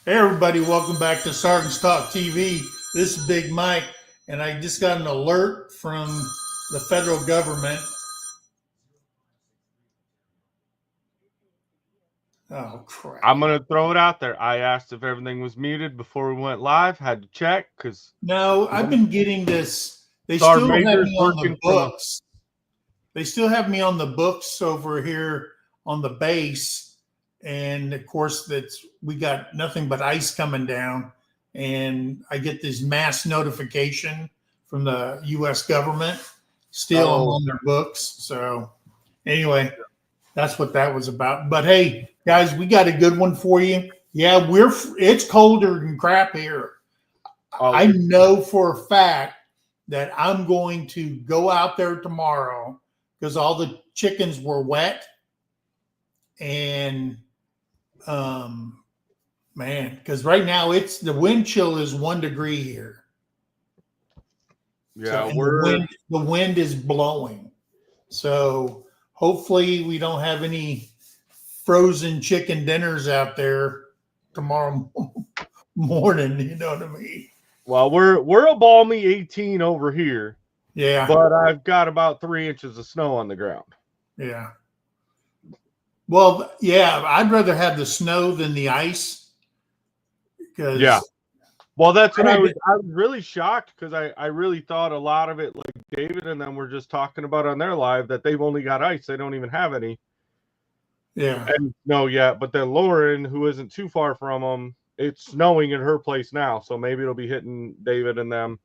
Hey everybody, welcome back to Sergeant's Talk TV. This is Big Mike, and I just got an alert from the federal government. Oh crap. I'm going to throw it out there. I asked if everything was muted before we went live. Had to check because No, I've been getting this. They Sergeant still have Major's me on the working from a. books. They still have me on the books over here on the base. And of course, we got nothing but ice coming down. And I get this mass notification from the US government. Still, I'm on their books. So, anyway, that's what that was about. But hey, guys, we got a good one for you. Yeah, it's colder than crap here. I know for a fact that I'm going to go out there tomorrow because all the chickens were wet. And man, because right now the wind chill is 1 degree here. Yeah, so, the wind is blowing. So hopefully we don't have any frozen chicken dinners out there tomorrow morning. You know what I mean? Well, we're a balmy 18 over here. Yeah. But I've got about 3 inches of snow on the ground. Yeah. Well, yeah, I'd rather have the snow than the ice. Yeah. Well, that's what I was really shocked because I really thought a lot of it, like David and them were just talking about on their live, that they've only got ice. They don't even have any. Yeah. And no, yeah. But then Lauren, who isn't too far from them, it's snowing in her place now. So maybe it'll be hitting David and them.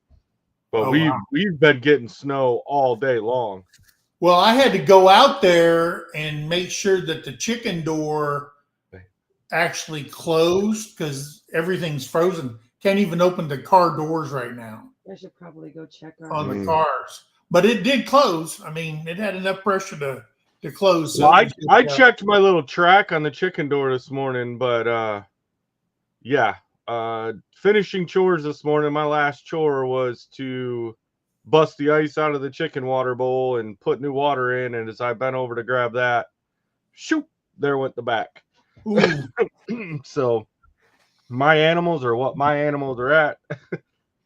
But we've been getting snow all day long. Well, I had to go out there and make sure that the chicken door actually closed because everything's frozen. Can't even open the car doors right now. I should probably go check on the cars. But it did close. I mean, it had enough pressure to close. So well, I checked my little track on the chicken door this morning, but yeah. Finishing chores this morning, my last chore was to bust the ice out of the chicken water bowl and put new water in. And as I bent over to grab that, shoot, there went the back. So my animals are what my animals are at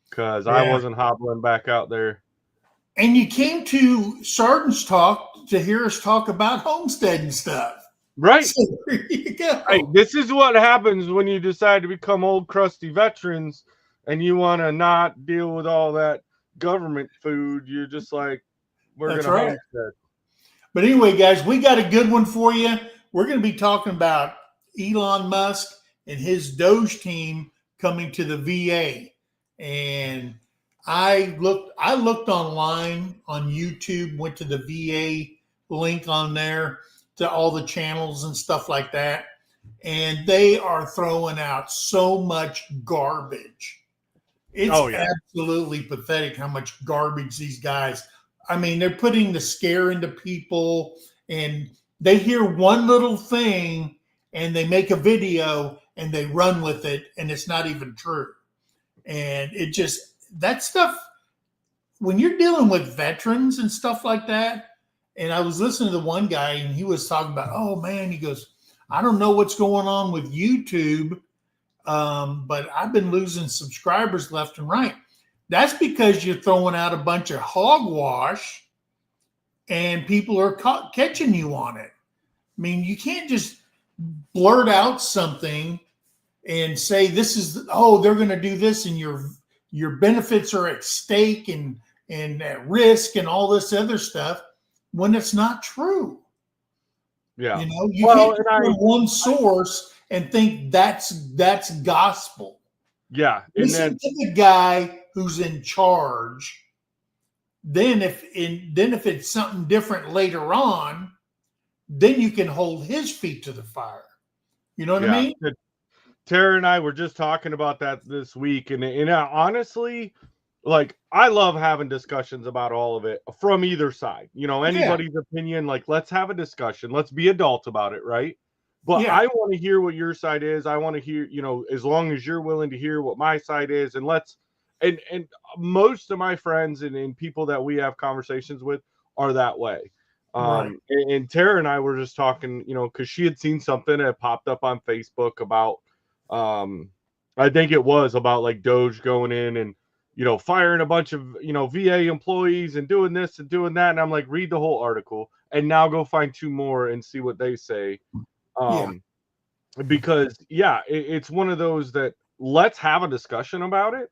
because I wasn't hobbling back out there. And you came to Sergeant's Talk to hear us talk about Homestead and stuff. Right. So there you go. Hey, this is what happens when you decide to become old crusty veterans and you want to not deal with all that government food. You're just like, we're going to homestead. But anyway, guys, we got a good one for you. We're going to be talking about Elon Musk and his Doge team coming to the VA. And I looked online on YouTube, went to the VA link on there to all the channels and stuff like that. And they are throwing out so much garbage. It's absolutely pathetic how much garbage these guys. I mean, they're putting the scare into people and they hear one little thing and they make a video and they run with it and it's not even true. And it just, that stuff, when you're dealing with veterans and stuff like that, and I was listening to the one guy and he was talking about, oh man, he goes, I don't know what's going on with YouTube, but I've been losing subscribers left and right. That's because you're throwing out a bunch of hogwash and people are catching you on it. I mean, you can't just blurt out something and say this is, oh, they're going to do this and your benefits are at stake and at risk and all this other stuff when it's not true. Yeah. You know, you can't go to one source and think that's gospel. Yeah. Listen to the guy who's in charge. Then if it's something different later on, then you can hold his feet to the fire. You know what I mean? Tara and I were just talking about that this week, and honestly, like, I love having discussions about all of it from either side. You know, anybody's opinion, like, let's have a discussion. Let's be adults about it, right? But I want to hear what your side is. I want to hear, you know, as long as you're willing to hear what my side is, and and most of my friends and people that we have conversations with are that way. And Tara and I were just talking, you know, because she had seen something that popped up on Facebook about I think it was about like Doge going in and, firing a bunch of, VA employees and doing this and doing that. And I'm like, read the whole article and now go find two more and see what they say. Yeah. Because it's one of those that let's have a discussion about it,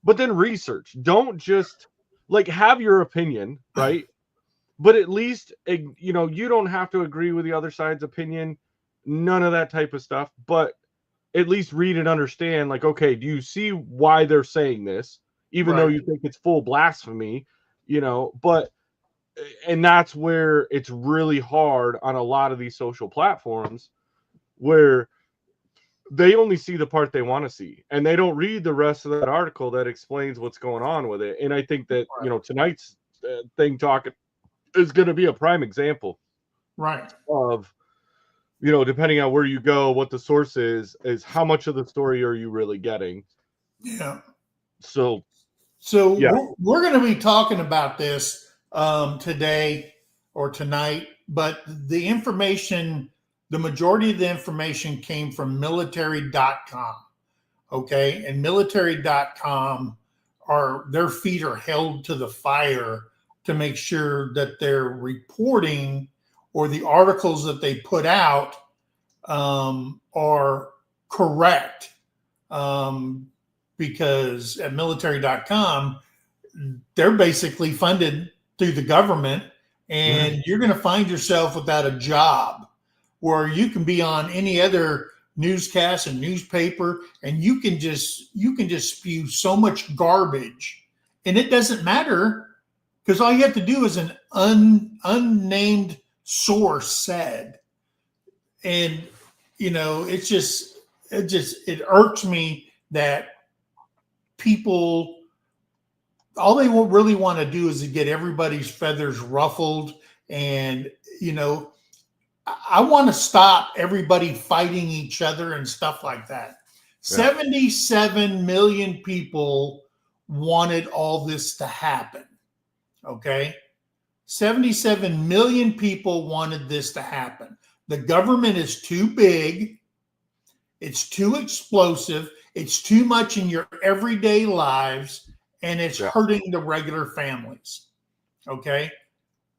but then research. Don't just like have your opinion, right? But at least, you don't have to agree with the other side's opinion, none of that type of stuff, but at least read and understand, like, okay, do you see why they're saying this, even though Right. you think it's full blasphemy, but, and that's where it's really hard on a lot of these social platforms where they only see the part they want to see and they don't read the rest of that article that explains what's going on with it. And I think that, tonight's thing talk is going to be a prime example Right. of, depending on where you go, what the source is how much of the story are you really getting? Yeah. So yeah, we're going to be talking about this today or tonight, but the majority of the information came from military.com. Okay. And military.com their feet are held to the fire to make sure that their reporting or the articles that they put out are correct. Because at military.com, they're basically funded through the government, and you're going to find yourself without a job where you can be on any other newscast and newspaper, and you can just spew so much garbage, and it doesn't matter because all you have to do is an unnamed source said. And it irks me that people, all they really want to do is to get everybody's feathers ruffled. And I want to stop everybody fighting each other and stuff like that. 77 million people wanted all this to happen. Okay. 77 million people wanted this to happen. The government is too big. It's too explosive. It's too much in your everyday lives, and it's hurting the regular families. Okay.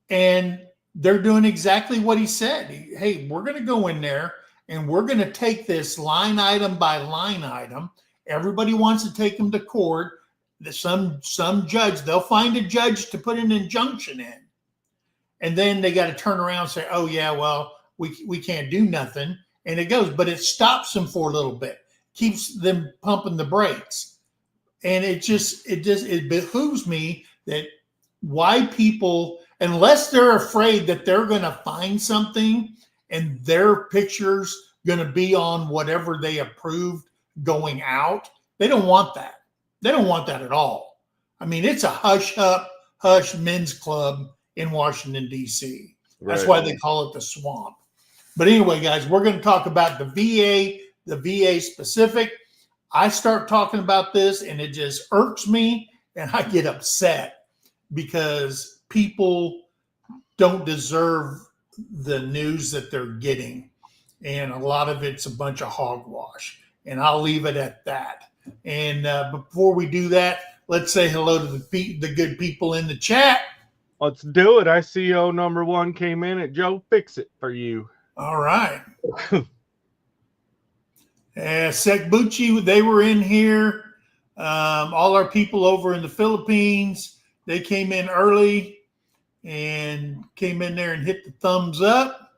And they're doing exactly what he said. Hey, we're going to go in there and we're going to take this line item by line item. Everybody wants to take them to court. Some judge, they'll find a judge to put an injunction in. And then they got to turn around and say, oh, yeah, well, we can't do nothing. And it goes, but it stops them for a little bit, keeps them pumping the brakes. And it behooves me that why people, unless they're afraid that they're going to find something and their picture's going to be on whatever they approved going out, they don't want that. They don't want that at all. I mean, it's a hush men's club in Washington, D.C. That's why they call it the swamp. But anyway, guys, we're going to talk about the VA specific. I start talking about this and it just irks me and I get upset because people don't deserve the news that they're getting. And a lot of it's a bunch of hogwash. And I'll leave it at that. And before we do that, let's say hello to the good people in the chat. Let's do it. ICO number 1 came in at Joe Fix It for you. All right. Sekbuchi, they were in here. All our people over in the Philippines, they came in early and came in there and hit the thumbs up.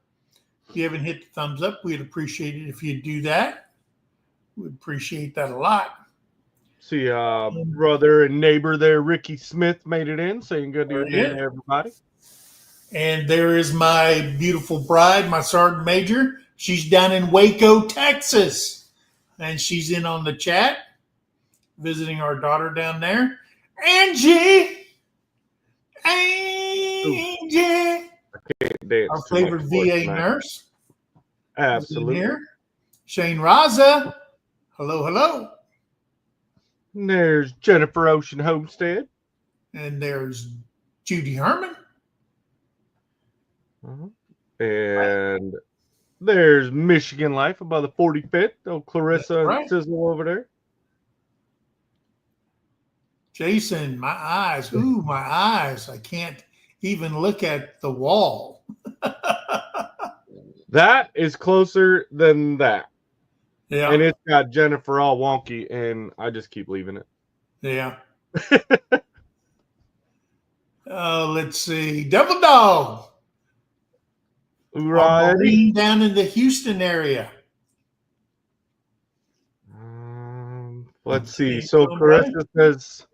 If you haven't hit the thumbs up, we'd appreciate it if you'd do that. We'd appreciate that a lot. See, brother and neighbor there, Ricky Smith, made it in, saying good evening to everybody. And there is my beautiful bride, my sergeant major. She's down in Waco, Texas. And she's in on the chat, visiting our daughter down there. Angie! Our favorite VA nurse. Absolutely. Here. Shane Raza. Hello. And there's Jennifer Ocean Homestead. And there's Judy Herman. And there's Michigan Life above the 45th. Oh, Clarissa and Sizzle over there. Jason, my eyes. Ooh, my eyes. I can't even look at the wall. That is closer than that. Yeah. And it's got Jennifer all wonky, and I just keep leaving it. Yeah. Let's see. Devil Dog. Our Righty. Marine down in the Houston area. Let's see. Hey, So buddy. Carissa says,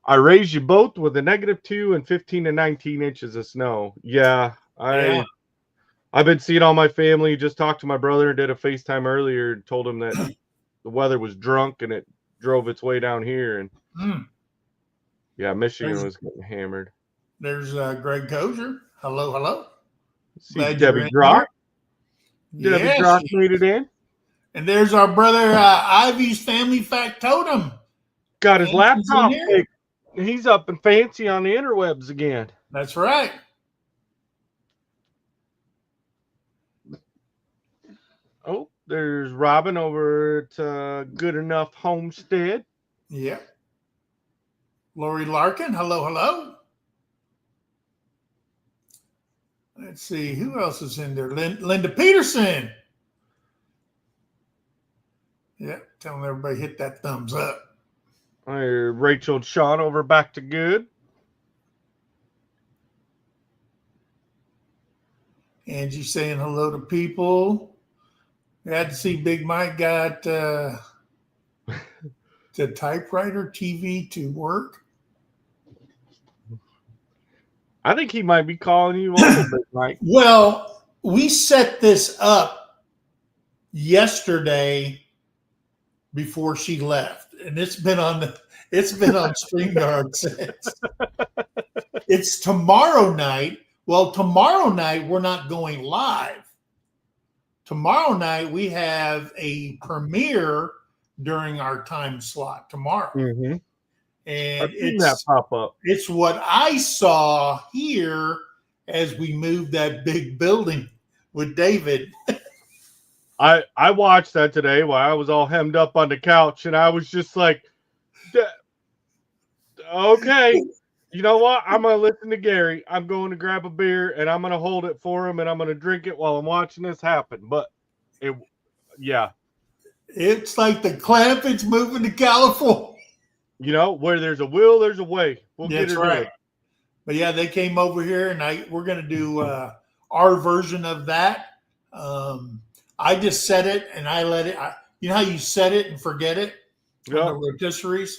I raised you both with a -2 and 15 to 19 inches of snow. Yeah, Yeah. I've been seeing all my family. Just talked to my brother and did a FaceTime earlier and told him that the weather was drunk and it drove its way down here. And yeah, Michigan was getting hammered. There's Greg Kozer. Hello, hello. See Glad Debbie you're in Drock. here. Debbie Yes. Drock made it in. And there's our brother Ivy's family factotum. Got his Fancy's laptop in here. fixed. He's up and fancy on the interwebs again. That's right. Oh, there's Robin over at Good Enough Homestead. Yeah. Lori Larkin. Hello, hello. Let's see. Who else is in there? Linda Peterson. Yeah. Telling everybody hit that thumbs up. Rachel and Sean over back to good. Angie saying hello to people. Glad to see Big Mike got the typewriter TV to work. I think he might be calling you also, Big Mike. Well, we set this up yesterday before she left, and it's been on StreamYard since. It's tomorrow night. Well, tomorrow night we're not going live. Tomorrow night we have a premiere during our time slot tomorrow. Mm-hmm. And I've seen that pop up. It's what I saw here as we moved that big building with David. I watched that today while I was all hemmed up on the couch, and I was just like, okay, you know what? I'm going to listen to Gary. I'm going to grab a beer, and I'm going to hold it for him, and I'm going to drink it while I'm watching this happen. But, It's like the Clampets moving to California. You know, where there's a will, there's a way. We'll That's get it right. in. But yeah, they came over here, and we're going to do our version of that. I just set it, and I let it. You know how you set it and forget it on the rotisseries?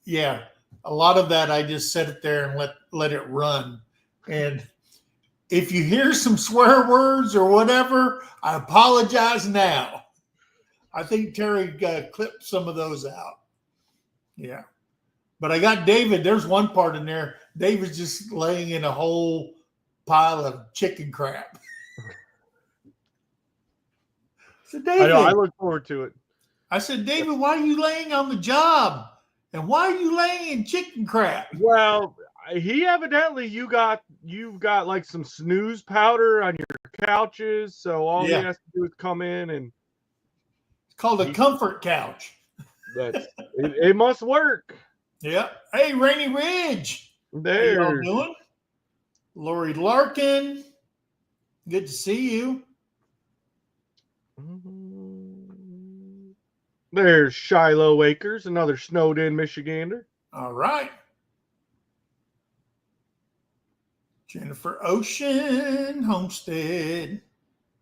Yeah, a lot of that I just set it there and let it run. And if you hear some swear words or whatever, I apologize now. I think Terry clipped some of those out. Yeah. But I got David. There's one part in there. David's just laying in a whole pile of chicken crap. So David, I look forward to it. I said, David, why are you laying on the job? And why are you laying in chicken crap? Well, he evidently you've got like some snooze powder on your couches, so all he has to do is come in and it's called a comfort couch. It must work. Yeah. Hey, Rainy Ridge. There. How y'all doing? Lori Larkin. Good to see you. There's Shiloh Acres, another snowed in Michigander. All right. Jennifer Ocean, Homestead.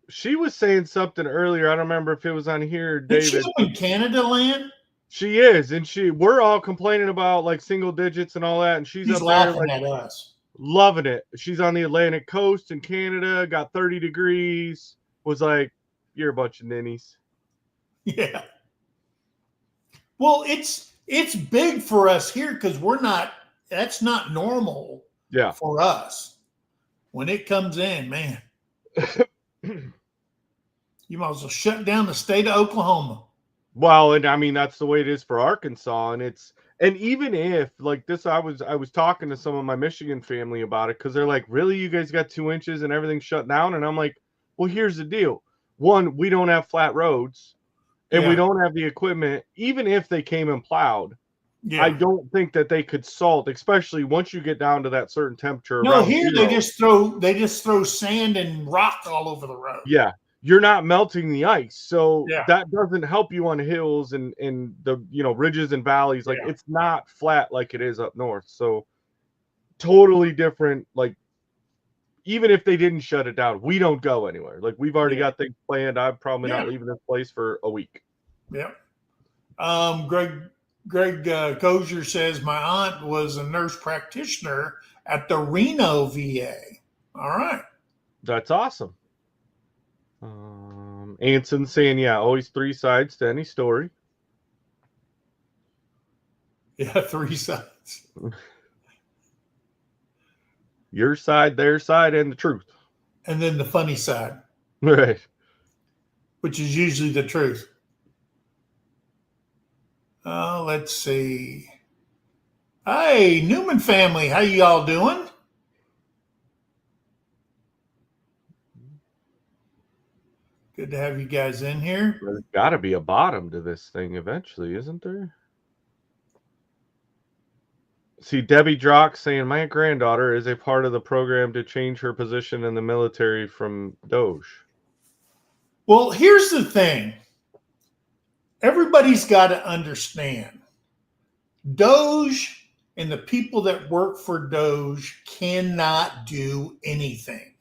She was saying something earlier. I don't remember if it was on here, David. Is she in Canada land? She is, and we're all complaining about like single digits and all that, and she's up laughing there, like, at us. Loving it. She's on the Atlantic coast in Canada, got 30 degrees, was like, you're a bunch of ninnies. Yeah. Well, it's big for us here because that's not normal for us. When it comes in, man, you might as well shut down the state of Oklahoma. Well, and I mean, that's the way it is for Arkansas. And even if like this, I was talking to some of my Michigan family about it because they're like, really, you guys got 2 inches and everything's shut down? And I'm like, well, here's the deal. One, we don't have flat roads and we don't have the equipment. Even if they came and plowed, I Yeah. don't think that they could salt, especially once you get down to that certain temperature No, around here zero. they just throw sand and rock all over the road. Yeah, you're not melting the ice, so Yeah. that doesn't help you on hills and the ridges and valleys. Like Yeah. it's not flat like it is up north. So totally different. Like even if they didn't shut it down, we don't go anywhere. Like we've already Yeah. got things planned. I'm probably Yeah. not leaving this place for a week. Yeah. Greg Kozier says my aunt was a nurse practitioner at the Reno VA. All right. That's awesome. Anson saying, yeah, always three sides to any story. Yeah, three sides. Your side, their side, and the truth. And then the funny side, Right. which is usually the truth. Let's see. Hey, Newman family, how y'all doing? Good to have you guys in here. There's got to be a bottom to this thing eventually, isn't there? See, Debbie Drock saying my granddaughter is a part of the program to change her position in the military from Doge. Well, here's the thing. Everybody's got to understand. Doge and the people that work for Doge cannot do anything.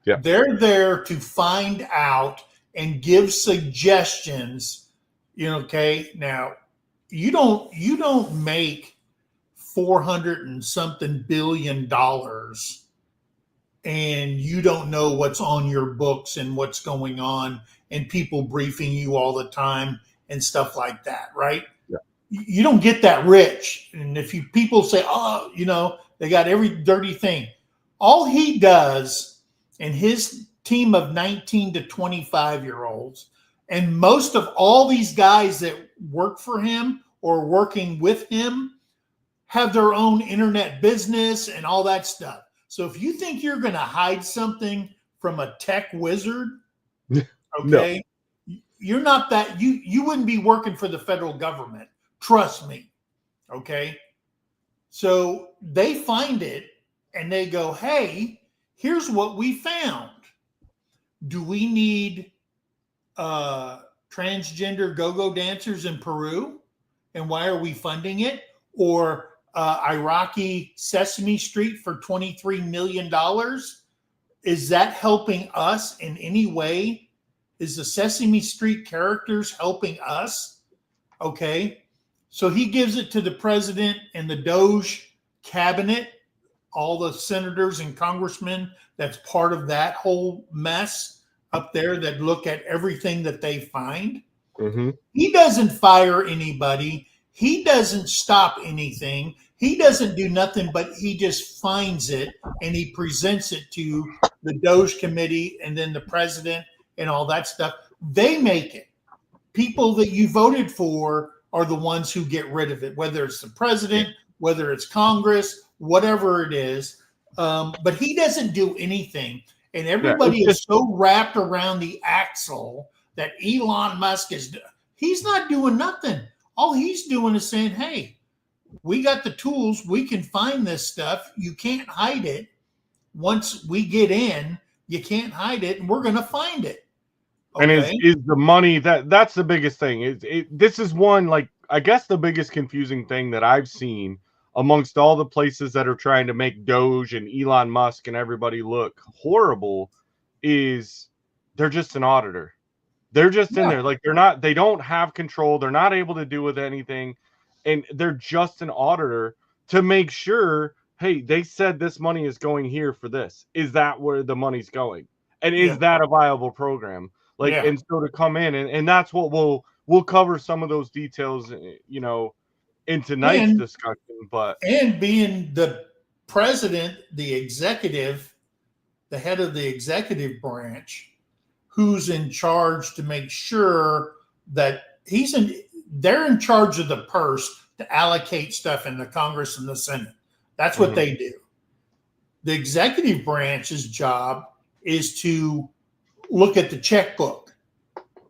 Yeah. They're there to find out and give suggestions. Okay. Now, you don't make $400 and something billion and you don't know what's on your books and what's going on and people briefing you all the time and stuff like that, right? Yeah. You don't get that rich. And if people say, oh, they got every dirty thing. All he does and his team of 19 to 25-year-olds, and most of all these guys that work for him or working with him have their own internet business and all that stuff. So if you think you're going to hide something from a tech wizard, okay, no. You're not that. You wouldn't be working for the federal government. Trust me. Okay. So they find it and they go, hey, here's what we found. Do we need transgender go-go dancers in Peru? And why are we funding it? Or Iraqi Sesame Street for $23 million? Is that helping us in any way? Is the Sesame Street characters helping us? Okay. So he gives it to the president and the Doge cabinet, all the senators and congressmen that's part of that whole mess up there that look at everything that they find. Mm-hmm. He doesn't fire anybody. He doesn't stop anything. He doesn't do nothing, but he just finds it and he presents it to the Doge committee and then the president and all that stuff. They make it. People that you voted for are the ones who get rid of it, whether it's the president, whether it's Congress, whatever it is. But he doesn't do anything. And everybody is so wrapped around the axle that Elon Musk he's not doing nothing. All he's doing is saying, hey, we got the tools. We can find this stuff. You can't hide it. Once we get in, you can't hide it, and we're going to find it. Okay? And is the money that's the biggest thing. This is one, like, I guess the biggest confusing thing that I've seen amongst all the places that are trying to make Doge and Elon Musk and everybody look horrible is they're just an auditor. They're just in there. Like they don't have control. They're not able to do with anything. And they're just an auditor to make sure, hey, they said this money is going here for this. Is that where the money's going? And is that a viable program? Like, and so to come in and that's what we'll cover some of those details, in tonight's discussion. But being the president, the executive, the head of the executive branch, who's in charge to make sure that they're in charge of the purse to allocate stuff in the Congress and the Senate. That's what they do. The executive branch's job is to look at the checkbook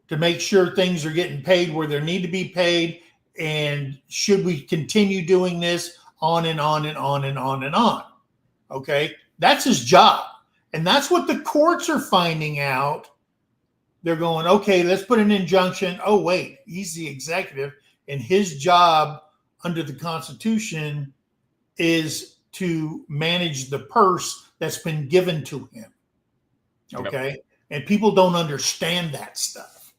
to make sure things are getting paid where they need to be paid And should we continue doing this on and on and on and on and on? Okay, that's his job. And that's what the courts are finding out. They're going, okay, let's put an injunction. Oh, wait, he's the executive, and his job under the Constitution is to manage the purse that's been given to him. Okay. Yep. And people don't understand that stuff.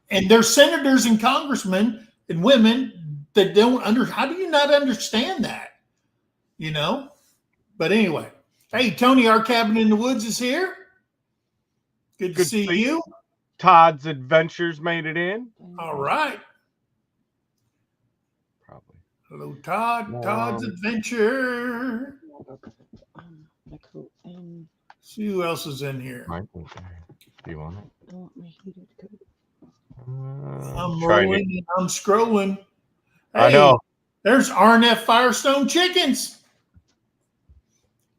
And there's senators and congressmen and women that don't how do you not understand that? You know? But anyway, hey, Tony, our cabin in the woods is here. Good to see you. Todd's Adventures made it in. All right. Probably. Hello, Todd. Todd's Adventure. See who else is in here. Michael, do you want it? I want my heated coat. I'm rolling and I'm scrolling. Hey, I know. There's RNF Firestone Chickens.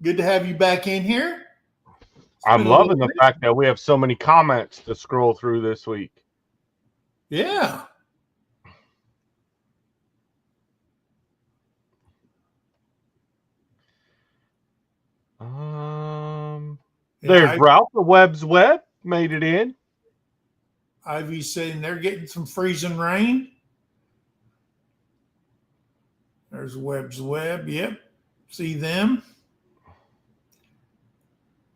Good to have you back in here. I'm loving the fact that we have so many comments to scroll through this week. Yeah. There's Ralph the Webb's Web made it in. Ivy's saying they're getting some freezing rain. There's Webb's Web. Yep. See them.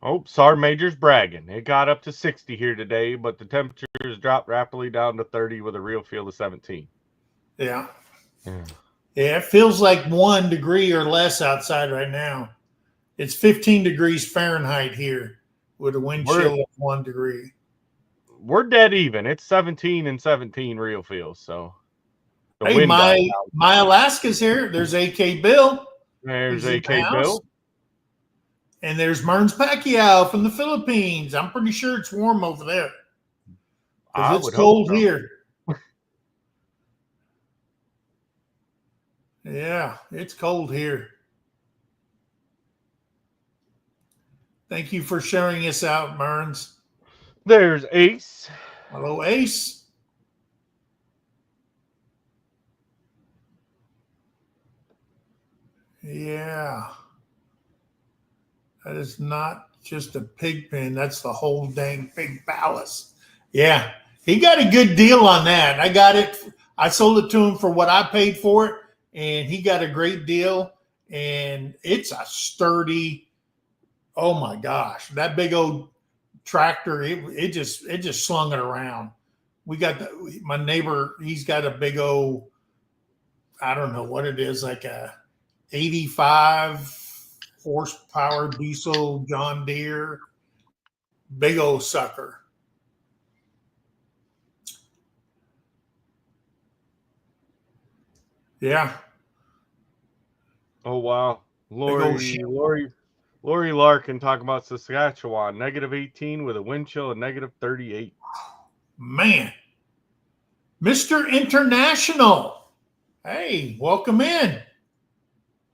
Oh, Sergeant Major's bragging. It got up to 60 here today, but the temperatures dropped rapidly down to 30 with a real feel of 17. Yeah. Yeah, it feels like 1 degree or less outside right now. It's 15 degrees Fahrenheit here with a wind chill of 1 degree. We're dead even. It's 17 and 17 real feels. So, hey, my Alaska's here. There's AK Bill. There's AK Bill. And there's Merns Pacquiao from the Philippines. I'm pretty sure it's warm over there. Because it's cold here. Yeah, it's cold here. Thank you for sharing us out, Merns. There's Ace. Hello, Ace. Yeah. That is not just a pig pen. That's the whole dang pig palace. Yeah. He got a good deal on that. I got it. I sold it to him for what I paid for it, and he got a great deal. And it's a sturdy, oh my gosh, that big old tractor, it just slung it around. We got my neighbor, he's got a big old, I don't know what it is, like a 85 horsepower diesel John Deere, big old sucker. Yeah. Oh wow. Lori Larkin talking about Saskatchewan, -18 with a wind chill of -38. Man. Mr. International. Hey, welcome in.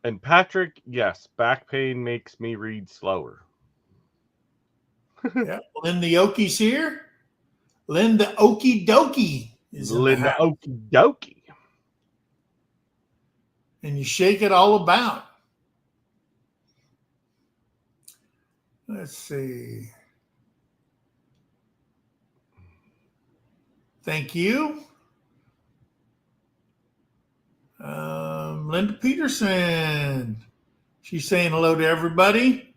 And Patrick, yes, back pain makes me read slower. Yeah, Linda Oki's here. Linda Okie Dokie is in Linda Okie Dokie. And you shake it all about. Let's see. Thank you. Linda Peterson. She's saying hello to everybody.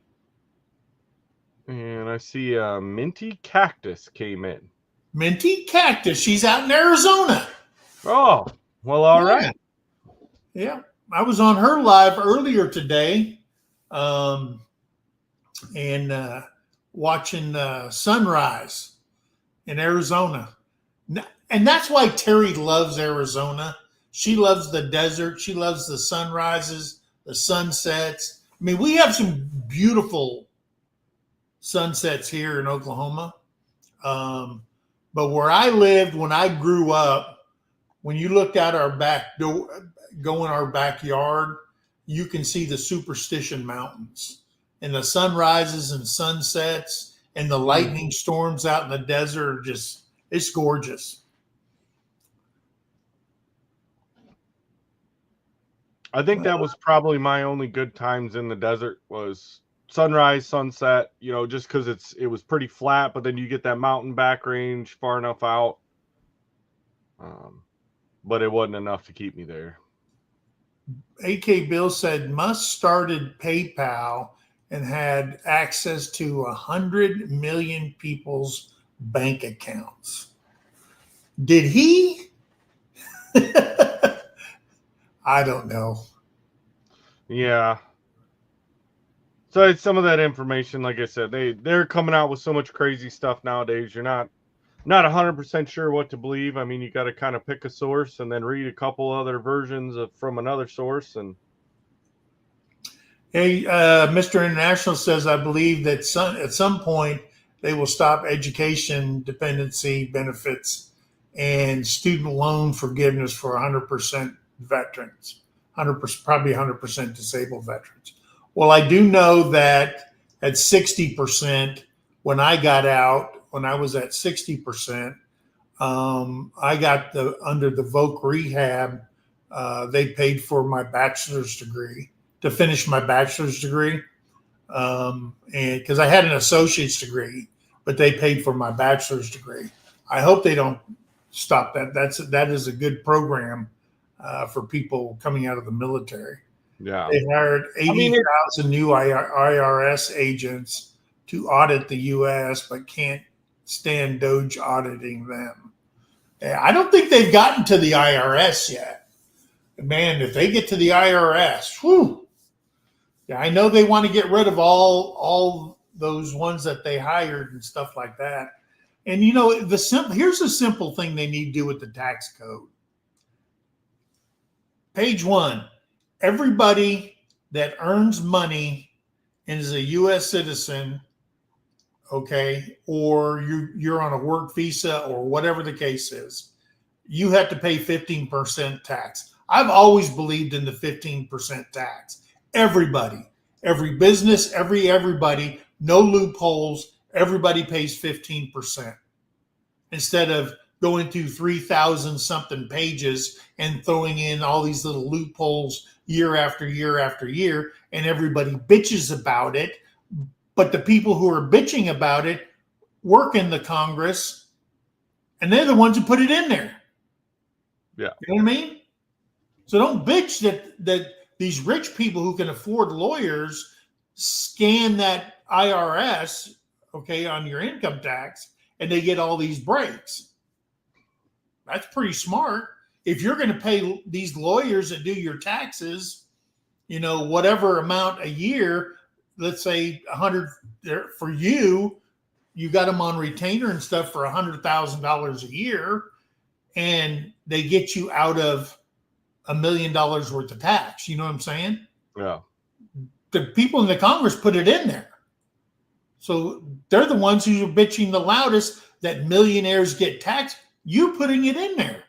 And I see Minty Cactus came in. Minty Cactus. She's out in Arizona. Oh, well, all right. Yeah. I was on her live earlier today and watching sunrise in Arizona. And that's why Terry loves Arizona. She loves the desert. She loves the sunrises, the sunsets. I mean, we have some beautiful sunsets here in Oklahoma. But where I lived when I grew up, when you looked out our back door, go in our backyard, you can see the Superstition Mountains and the sunrises and sunsets and the lightning storms out in the desert are just, it's gorgeous. I think that was probably my only good times in the desert was sunrise, sunset, just because it was pretty flat, but then you get that mountain back range far enough out. But it wasn't enough to keep me there. AK Bill said Musk started PayPal and had access to 100 million people's bank accounts. Did he? I don't know. Yeah. So it's some of that information, like I said, they're coming out with so much crazy stuff nowadays. You're not 100% sure what to believe. I mean, you got to kind of pick a source and then read a couple other versions from another source. And Hey, Mr. International says, I believe that at some point they will stop education dependency benefits and student loan forgiveness for 100% veterans, 100%, probably 100% disabled veterans. Well, I do know that at 60%, when I got out, when I was at 60%, I got under the Voc rehab. They paid for my bachelor's degree to finish my bachelor's degree, and because I had an associate's degree, but they paid for my bachelor's degree. I hope they don't stop that. That is a good program for people coming out of the military. yeah, They hired 80,000 new IRS agents to audit the U.S., but can't stand Doge auditing them. I don't think they've gotten to the IRS yet. Man, if they get to the IRS, whew. Yeah, I know they want to get rid of all those ones that they hired and stuff like that. And here's a simple thing they need to do with the tax code. Page 1, everybody that earns money and is a U.S. citizen, okay, or you're on a work visa or whatever the case is, you have to pay 15% tax. I've always believed in the 15% tax. Everybody, every business, everybody, no loopholes. Everybody pays 15% instead of going through 3,000 something pages and throwing in all these little loopholes year after year after year. And everybody bitches about it. But the people who are bitching about it work in the Congress, and they're the ones who put it in there. Yeah. You know what I mean? So don't bitch that these rich people who can afford lawyers scan that IRS, okay, on your income tax, and they get all these breaks. That's pretty smart. If you're going to pay these lawyers that do your taxes, whatever amount a year, let's say 100 for you got them on retainer and stuff for $100,000 a year, and they get you out of $1 million worth of tax. You know what I'm saying? Yeah. The people in the Congress put it in there. So they're the ones who are bitching the loudest that millionaires get taxed. You putting it in there.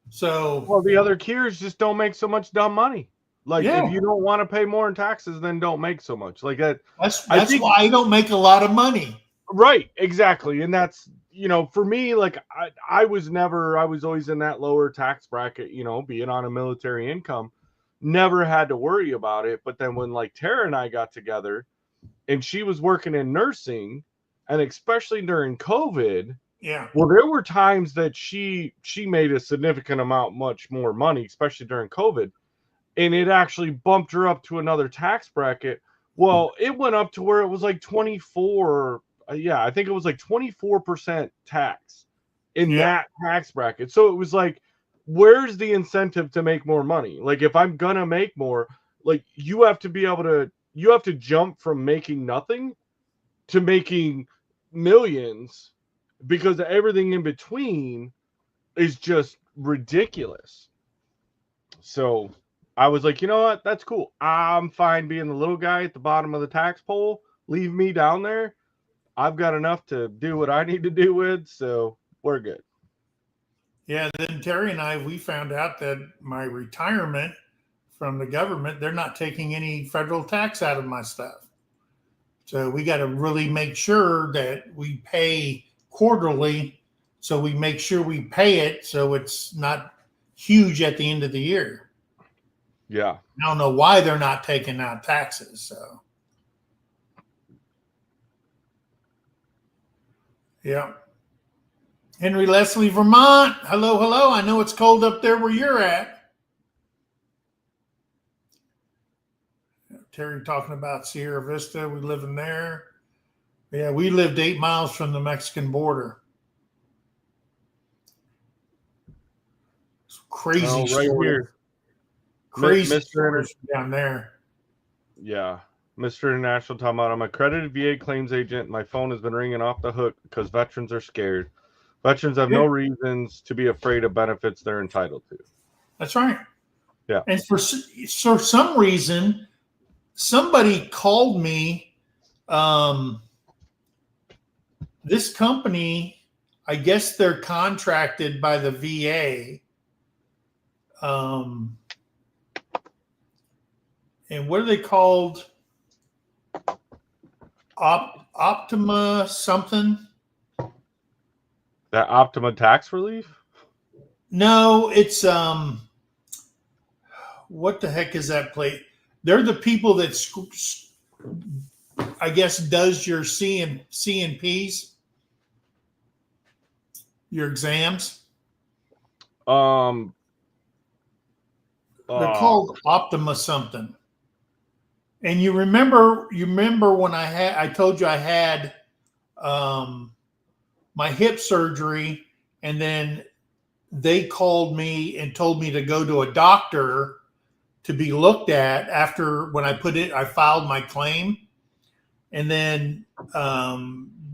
So, well, the other tiers just don't make so much dumb money. Like, yeah. If you don't want to pay more in taxes, then don't make so much. Like that. That's why I don't make a lot of money. Right, exactly. And that's, for me, like I was always in that lower tax bracket, being on a military income, never had to worry about it. But then when like Tara and I got together and she was working in nursing, and especially during COVID, yeah. Well, there were times that she made a significant amount, much more money, especially during COVID, and it actually bumped her up to another tax bracket. Well, it went up to where it was like 24. Yeah, I think it was like 24% tax in that tax bracket. So it was like, where's the incentive to make more money? Like, if I'm gonna make more, like you have to jump from making nothing to making millions, because everything in between is just ridiculous. So I was like, you know what? That's cool. I'm fine being the little guy at the bottom of the tax pole. Leave me down there. I've got enough to do what I need to do with, so we're good. Yeah, then Terry and we found out that my retirement from the government, they're not taking any federal tax out of my stuff. So we got to really make sure that we pay quarterly. So we make sure we pay it so it's not huge at the end of the year. Yeah. I don't know why they're not taking out taxes. So, yeah. Henry Leslie, Vermont. Hello, hello. I know it's cold up there where you're at. Terry talking about Sierra Vista. We live in there. Yeah, we lived 8 miles from the Mexican border. Crazy Right story. here. Crazy Mr. stories down there. Yeah. Mr. International talking about I'm a accredited VA claims agent. My phone has been ringing off the hook because veterans are scared. Veterans have no reasons to be afraid of benefits they're entitled to. That's right. Yeah. And for some reason, somebody called me. This company, I guess they're contracted by the VA. And what are they called? Optima something? That Optima tax relief? No, it's what the heck is that plate? They're the people that I guess does your CNPs, your exams. Um They're called Optima something. And you remember when I told you I had my hip surgery, and then they called me and told me to go to a doctor to be looked at after when I filed my claim, and then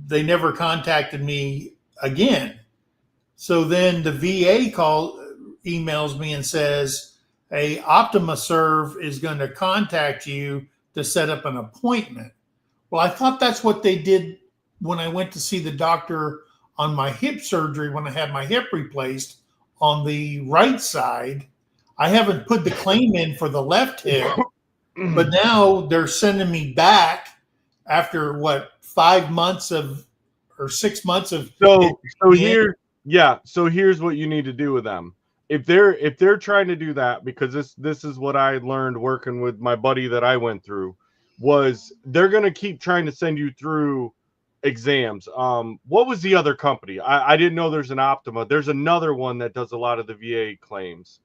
they never contacted me again. So then the VA emails me and says, "Hey, Optima Serve is going to contact you to set up an appointment." Well, I thought that's what they did when I went to see the doctor on my hip surgery when I had my hip replaced on the right side. I haven't put the claim in for the left hip, but now they're sending me back after 5 months or 6 months of so here's what you need to do with them. If they're trying to do that, because this is what I learned working with my buddy that I went through, was they're going to keep trying to send you through exams. What was the other company? I didn't know there's an Optima. There's another one that does a lot of the VA claims.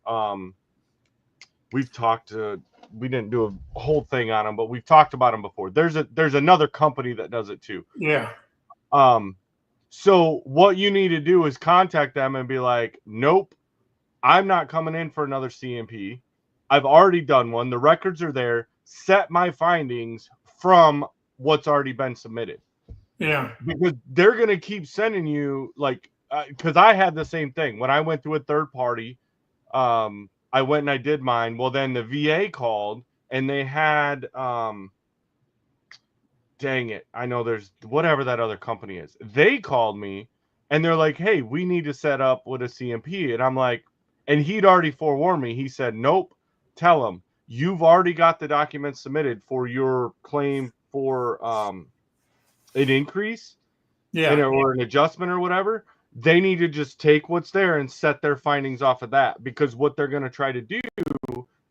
We didn't do a whole thing on them, but we've talked about them before. There's another company that does it too. Yeah. So what you need to do is contact them and be like, nope, I'm not coming in for another CMP. I've already done one. The records are there. Set my findings from what's already been submitted. Yeah. Because they're going to keep sending you, like, because I had the same thing. When I went through a third party, I went and I did mine. Well, then the VA called and they had, dang it, I know there's whatever that other company is. They called me and they're like, hey, we need to set up with a CMP. And I'm like, and he'd already forewarned me. He said, nope, tell him you've already got the documents submitted for your claim for an increase or an adjustment or whatever. They need to just take what's there and set their findings off of that, because what they're going to try to do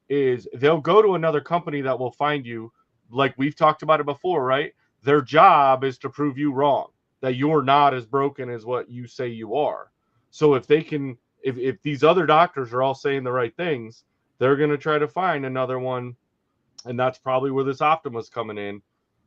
is they'll go to another company that will find you, like we've talked about it before, right? Their job is to prove you wrong, that you're not as broken as what you say you are. So if they can, if these other doctors are all saying the right things, they're going to try to find another one. And that's probably where this Optima's coming in,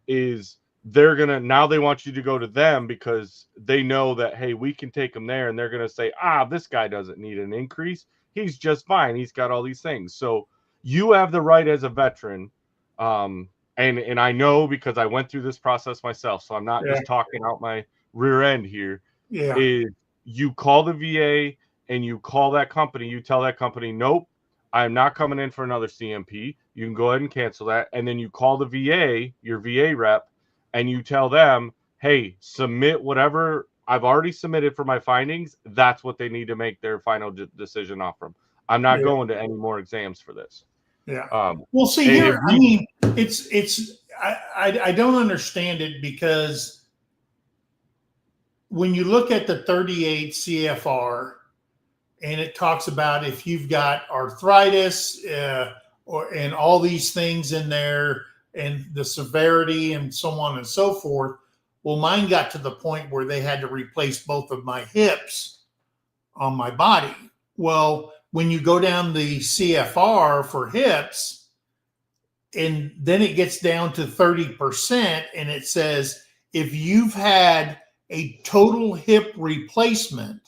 is they're going to, now they want you to go to them because they know that, hey, we can take them there. And they're going to say, this guy doesn't need an increase. He's just fine. He's got all these things. So you have the right as a veteran. And I know because I went through this process myself, so I'm not just talking out my rear end here. Yeah. Is you call the VA and you call that company, you tell that company, nope, I'm not coming in for another CMP. You can go ahead and cancel that. And then you call the VA, your VA rep, and you tell them, hey, submit whatever I've already submitted for my findings. That's what they need to make their final decision off from. I'm not going to any more exams for this. Yeah. Well, see here, I mean, I don't understand it, because when you look at the 38 CFR and it talks about if you've got arthritis and all these things in there and the severity and so on and so forth. Well, mine got to the point where they had to replace both of my hips on my body. Well, when you go down the CFR for hips, and then it gets down to 30%, and it says if you've had a total hip replacement,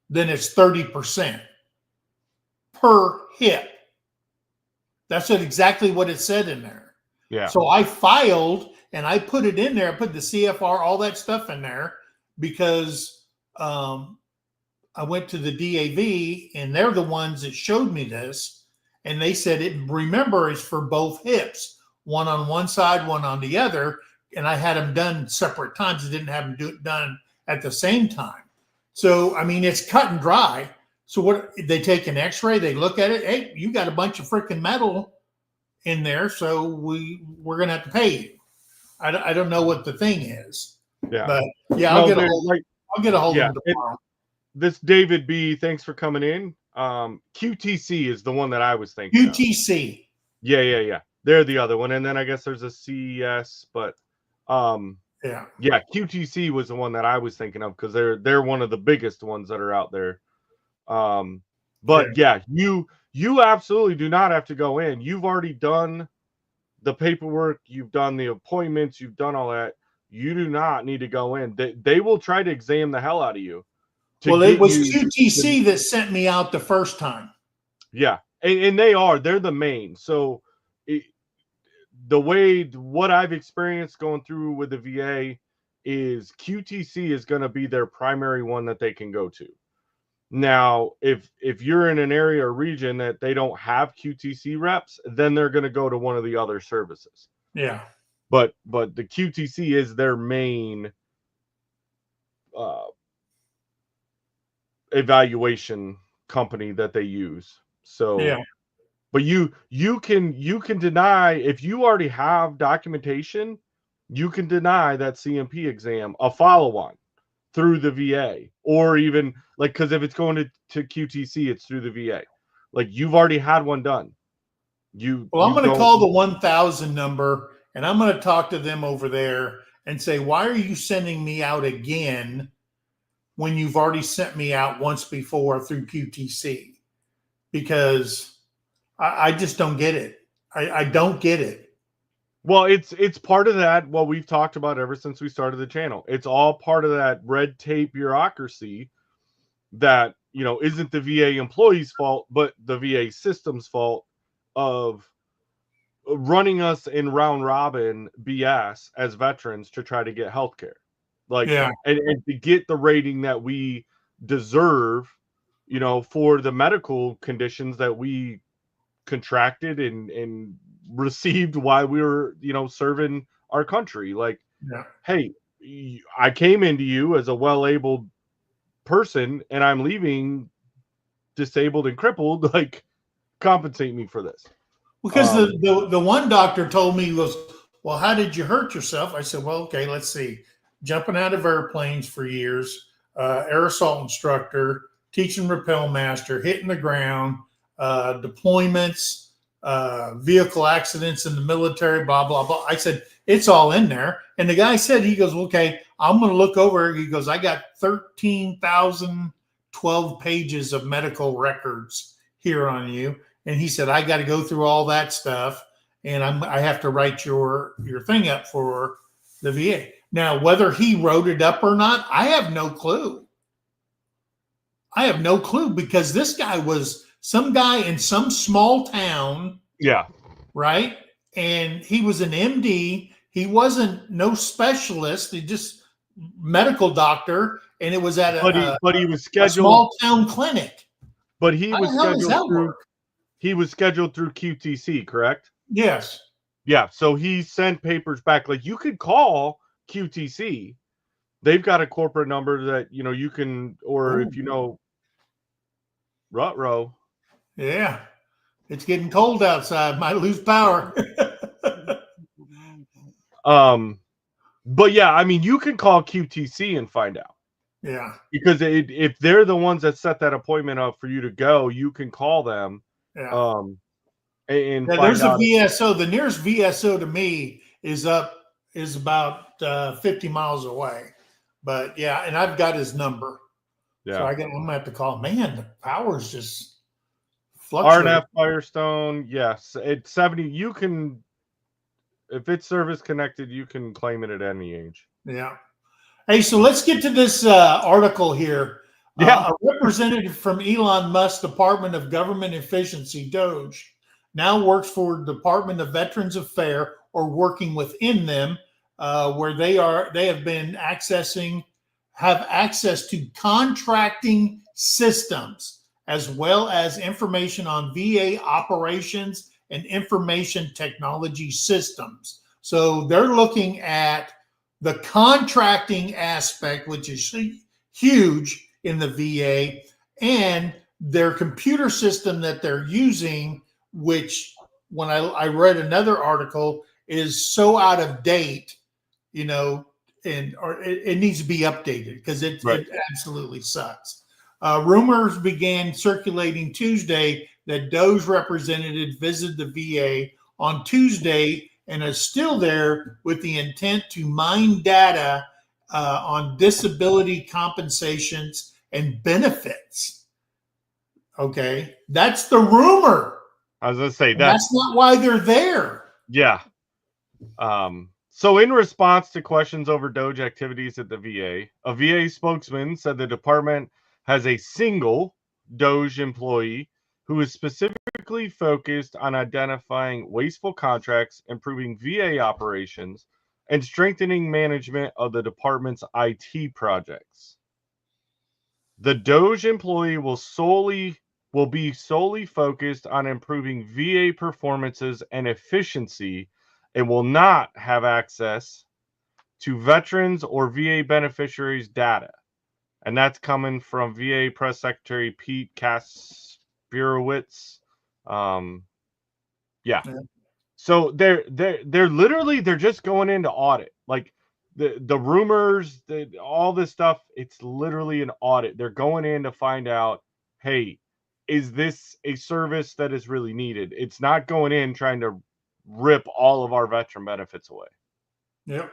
then it's 30% per hip. That's exactly what it said in there. Yeah. So I filed and I put it in there. I put the CFR, all that stuff in there because I went to the DAV and they're the ones that showed me this. And they said, remember, it's for both hips, one on one side, one on the other. And I had them done separate times. I didn't have them done at the same time. So, I mean, it's cut and dry. So what they take an x-ray, they look at it. Hey, you got a bunch of freaking metal in there. So we're going to have to pay you. I don't know what the thing is. Yeah. But yeah, I'll get a hold of them tomorrow. This David B, thanks for coming in. QTC is the one that I was thinking. QTC. Of. Yeah. They're the other one. And then I guess there's a CES, but yeah, QTC was the one that I was thinking of because they're one of the biggest ones that are out there. But yeah, you absolutely do not have to go in. You've already done the paperwork, you've done the appointments, you've done all that. You do not need to go in. They will try to exam the hell out of you. Well, it was QTC that sent me out the first time. Yeah, and they're the main. So what I've experienced going through with the VA is QTC is going to be their primary one that they can go to. Now, if you're in an area or region that they don't have QTC reps, then they're going to go to one of the other services. Yeah. But the QTC is their main evaluation company that they use. So yeah. But you can deny if you already have documentation, you can deny that CMP exam a follow-on through the VA, or even like, because if it's going to QTC, it's through the VA. Like you've already had one done. I'm going to call the 1000 number and I'm going to talk to them over there and say, why are you sending me out again when you've already sent me out once before through QTC? Because I just don't get it. I don't get it. Well, it's part of that, what we've talked about ever since we started the channel. It's all part of that red tape bureaucracy that, isn't the VA employee's fault, but the VA system's fault of running us in round robin BS as veterans to try to get healthcare. Like, yeah. and to get the rating that we deserve, for the medical conditions that we contracted and received while we were, serving our country. Like, yeah. Hey, I came into you as a well-abled person and I'm leaving disabled and crippled. Like, compensate me for this. Because the one doctor told me was, well, how did you hurt yourself? I said, well, okay, let's see. Jumping out of airplanes for years, air assault instructor, teaching rappel master, hitting the ground, deployments, vehicle accidents in the military, blah, blah, blah. I said, it's all in there. And the guy said, he goes, okay, I'm going to look over. He goes, I got 13,012 pages of medical records here on you. And he said, I got to go through all that stuff. And I have to write your thing up for the VA. Now, whether he wrote it up or not, I have no clue. Because this guy was some guy in some small town. Yeah. Right. And he was an MD. He wasn't no specialist. He just medical doctor. And it was at he was scheduled a small town clinic. But he was scheduled through QTC, correct? Yes. Yeah. So he sent papers back. Like, you could call QTC. They've got a corporate number that, you can, or if Ruh-roh. Yeah. It's getting cold outside. Might lose power. But yeah, I mean, you can call QTC and find out. Yeah. Because if they're the ones that set that appointment up for you to go, you can call them Yeah. And Yeah, find there's a out. VSO. The nearest VSO to me is about 50 miles away. But yeah, and I've got his number. So Yeah. I'm gonna have to call. Man, the power's just fluctuating. RNF Firestone, yes. It's 70. You can, if it's service connected, you can claim it at any age. Yeah. Hey, so let's get to this article here. Yeah. A representative from Elon Musk's Department of Government Efficiency, Doge, now works for Department of Veterans Affairs or working within them, where they have been have access to contracting systems as well as information on VA operations and information technology systems. So they're looking at the contracting aspect, which is huge in the VA, and their computer system that they're using, which when I read another article is so out of date, or it needs to be updated because Right. it absolutely sucks. Rumors began circulating Tuesday that Doge representative visited the VA on Tuesday and is still there with the intent to mine data on disability compensations and benefits. Okay, that's the rumor. I was gonna say And that's not why they're there. yeah. So in response to questions over Doge activities at the VA, a VA spokesman said the department has a single Doge employee who is specifically focused on identifying wasteful contracts, improving VA operations, and strengthening management of the department's IT projects. The Doge employee will be solely focused on improving VA performances and efficiency and will not have access to veterans or VA beneficiaries' data. And that's coming from VA Press Secretary Pete Kasperowitz. Yeah. So they're literally they're just going into audit. Like the rumors, all this stuff, it's literally an audit. They're going in to find out, hey, is this a service that is really needed? It's not going in trying to rip all of our veteran benefits away. Yep.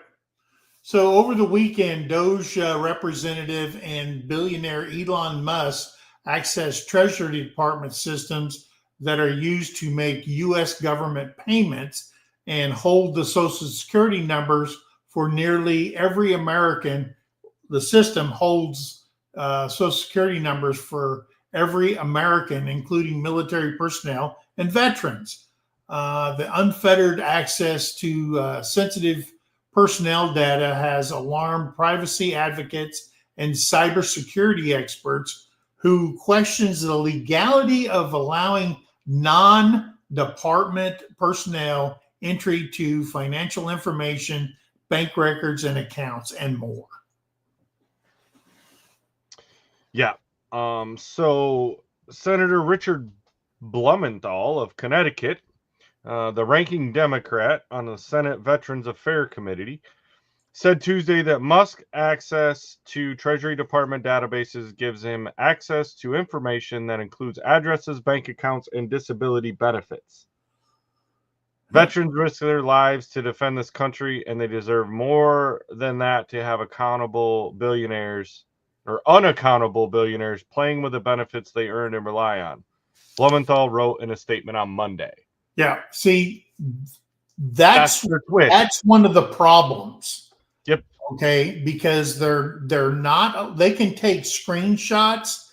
So over the weekend, Doge representative and billionaire Elon Musk accessed Treasury Department systems that are used to make U.S. government payments and hold the Social Security numbers for nearly every American. The system holds Social Security numbers for every American, including military personnel and veterans. The unfettered access to sensitive personnel data has alarmed privacy advocates and cybersecurity experts who questions the legality of allowing non-department personnel entry to financial information, bank records and accounts, and more. Yeah. So Senator Richard Blumenthal of Connecticut, the ranking Democrat on the Senate Veterans Affairs Committee, said Tuesday that Musk access to Treasury Department databases gives him access to information that includes addresses, bank accounts, and disability benefits. Veterans risk their lives to defend this country, and they deserve more than that to have accountable billionaires or unaccountable billionaires playing with the benefits they earn and rely on. Blumenthal wrote in a statement on Monday. Yeah, see, that's one of the problems. Yep. Okay, because they're not. They can take screenshots.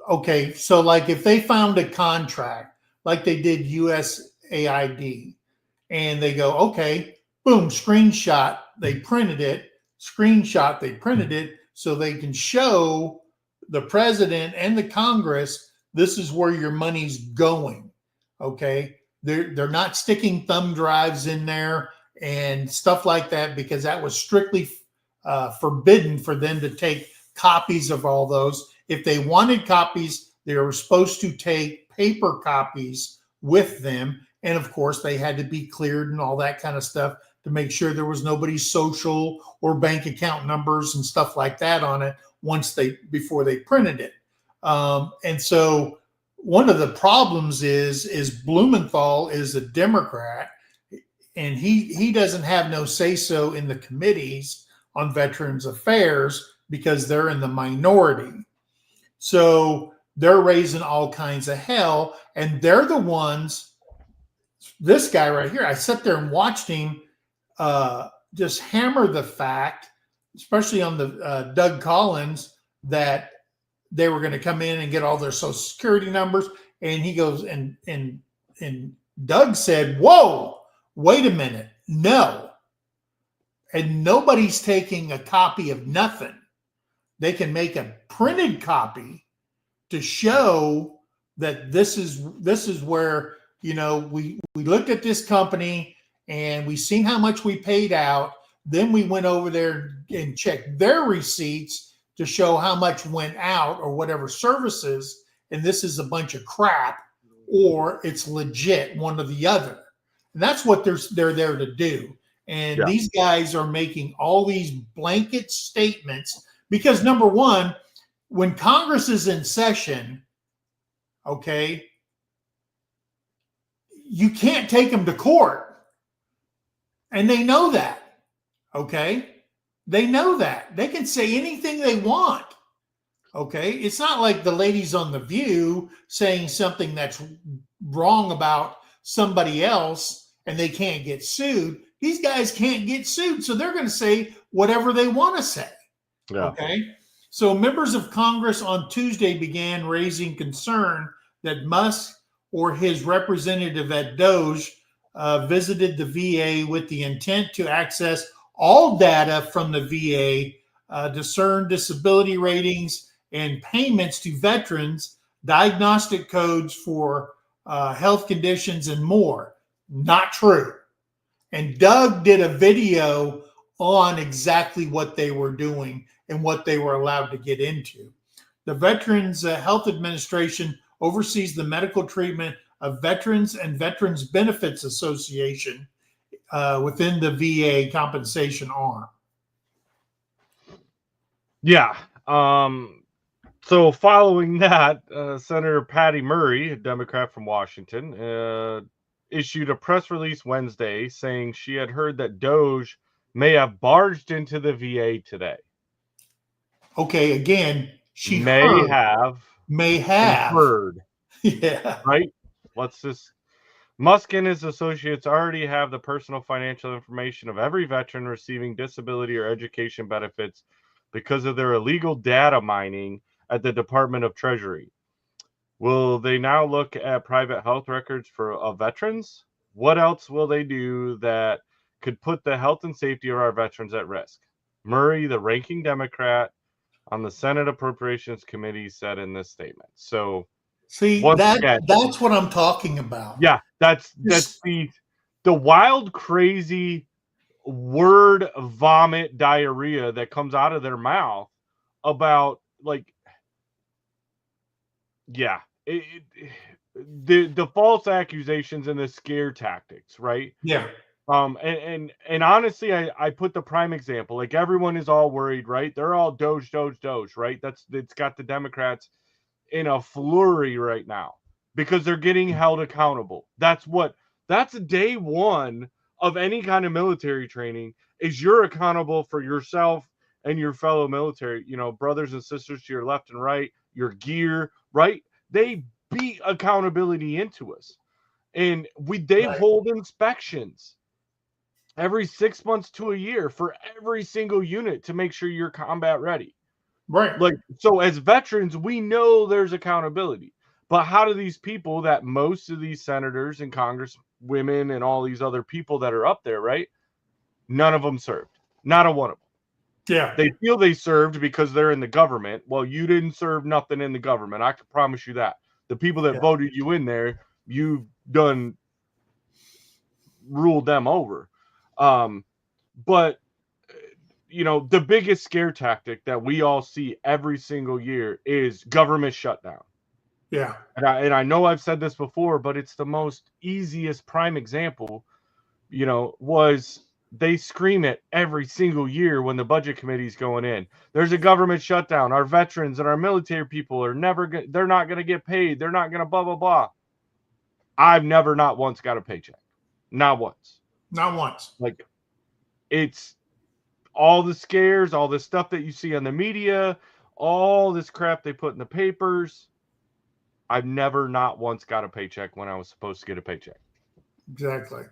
Okay, so like if they found a contract, like they did USAID, and they go, okay, boom, screenshot. They printed it. Screenshot. They printed it so they can show the president and the Congress this is where your money's going. Okay, they're not sticking thumb drives in there and stuff like that because that was strictly forbidden for them to take copies of all those. If they wanted copies, they were supposed to take paper copies with them. And of course, they had to be cleared and all that kind of stuff to make sure there was nobody's social or bank account numbers and stuff like that on it before they printed it. And so one of the problems is Blumenthal is a Democrat, and he doesn't have no say so in the committees on Veterans Affairs because they're in the minority. So they're raising all kinds of hell, and they're the ones. This guy right here, I sat there and watched him just hammer the fact, especially on the Doug Collins, that they were going to come in and get all their social security numbers. And he goes, and Doug said, whoa, wait a minute. No. And nobody's taking a copy of nothing. They can make a printed copy to show that this is where, we looked at this company and we seen how much we paid out. Then we went over there and checked their receipts to show how much went out or whatever services. And this is a bunch of crap, or it's legit, one or the other. And that's what they're there to do. And these guys are making all these blanket statements because, number one, when Congress is in session, okay, you can't take them to court. And they know that, okay? They know that. They can say anything they want, okay? It's not like the ladies on The View saying something that's wrong about somebody else and they can't get sued. These guys can't get sued, so they're going to say whatever they want to say, okay? So members of Congress on Tuesday began raising concern that Musk or his representative at Doge visited the VA with the intent to access all data from the VA, discern disability ratings and payments to veterans, diagnostic codes for health conditions, and more. Not true. And Doug did a video on exactly what they were doing and what they were allowed to get into. The Veterans Health Administration oversees the medical treatment of veterans and Veterans Benefits Association within the VA compensation arm. Yeah. So following that, Senator Patty Murray, a Democrat from Washington, issued a press release Wednesday saying she had heard that Doge may have barged into the VA today. Okay, again, she may have. Heard. Yeah. Right? What's this? Musk and his associates already have the personal financial information of every veteran receiving disability or education benefits because of their illegal data mining at the Department of Treasury. Will they now look at private health records for veterans? What else will they do that could put the health and safety of our veterans at risk? Murray, the ranking Democrat on the Senate Appropriations Committee, said in this statement. So, see, that's what I'm talking about. Yeah, that's the wild, crazy word vomit diarrhea that comes out of their mouth about, like, the false accusations and the scare tactics, right? Yeah. And honestly, I put the prime example. Like, everyone is all worried, right? They're all Doge, right? It's got the Democrats in a flurry right now because they're getting held accountable. That's day one of any kind of military training, is you're accountable for yourself and your fellow military, brothers and sisters to your left and right, your gear, right? They beat accountability into us. And they hold inspections every 6 months to a year for every single unit to make sure you're combat ready. Right. Like, so as veterans, we know there's accountability. But how do these people, that most of these senators and congresswomen and all these other people that are up there, right? None of them served. Not a one of them. Yeah. They feel they served because they're in the government. Well, you didn't serve nothing in the government. I can promise you that. The people that voted you in there, you've done ruled them over. But the biggest scare tactic that we all see every single year is government shutdown. Yeah. And I know I've said this before, but it's the most easiest prime example, was they scream it every single year when the budget committee is going in. There's a government shutdown. Our veterans and our military people are they're not going to get paid. They're not going to blah, blah, blah. I've never not once got a paycheck. Not once. Not once. Like, it's all the scares, all the stuff that you see on the media, all this crap they put in the papers. I've never not once got a paycheck when I was supposed to get a paycheck. Exactly.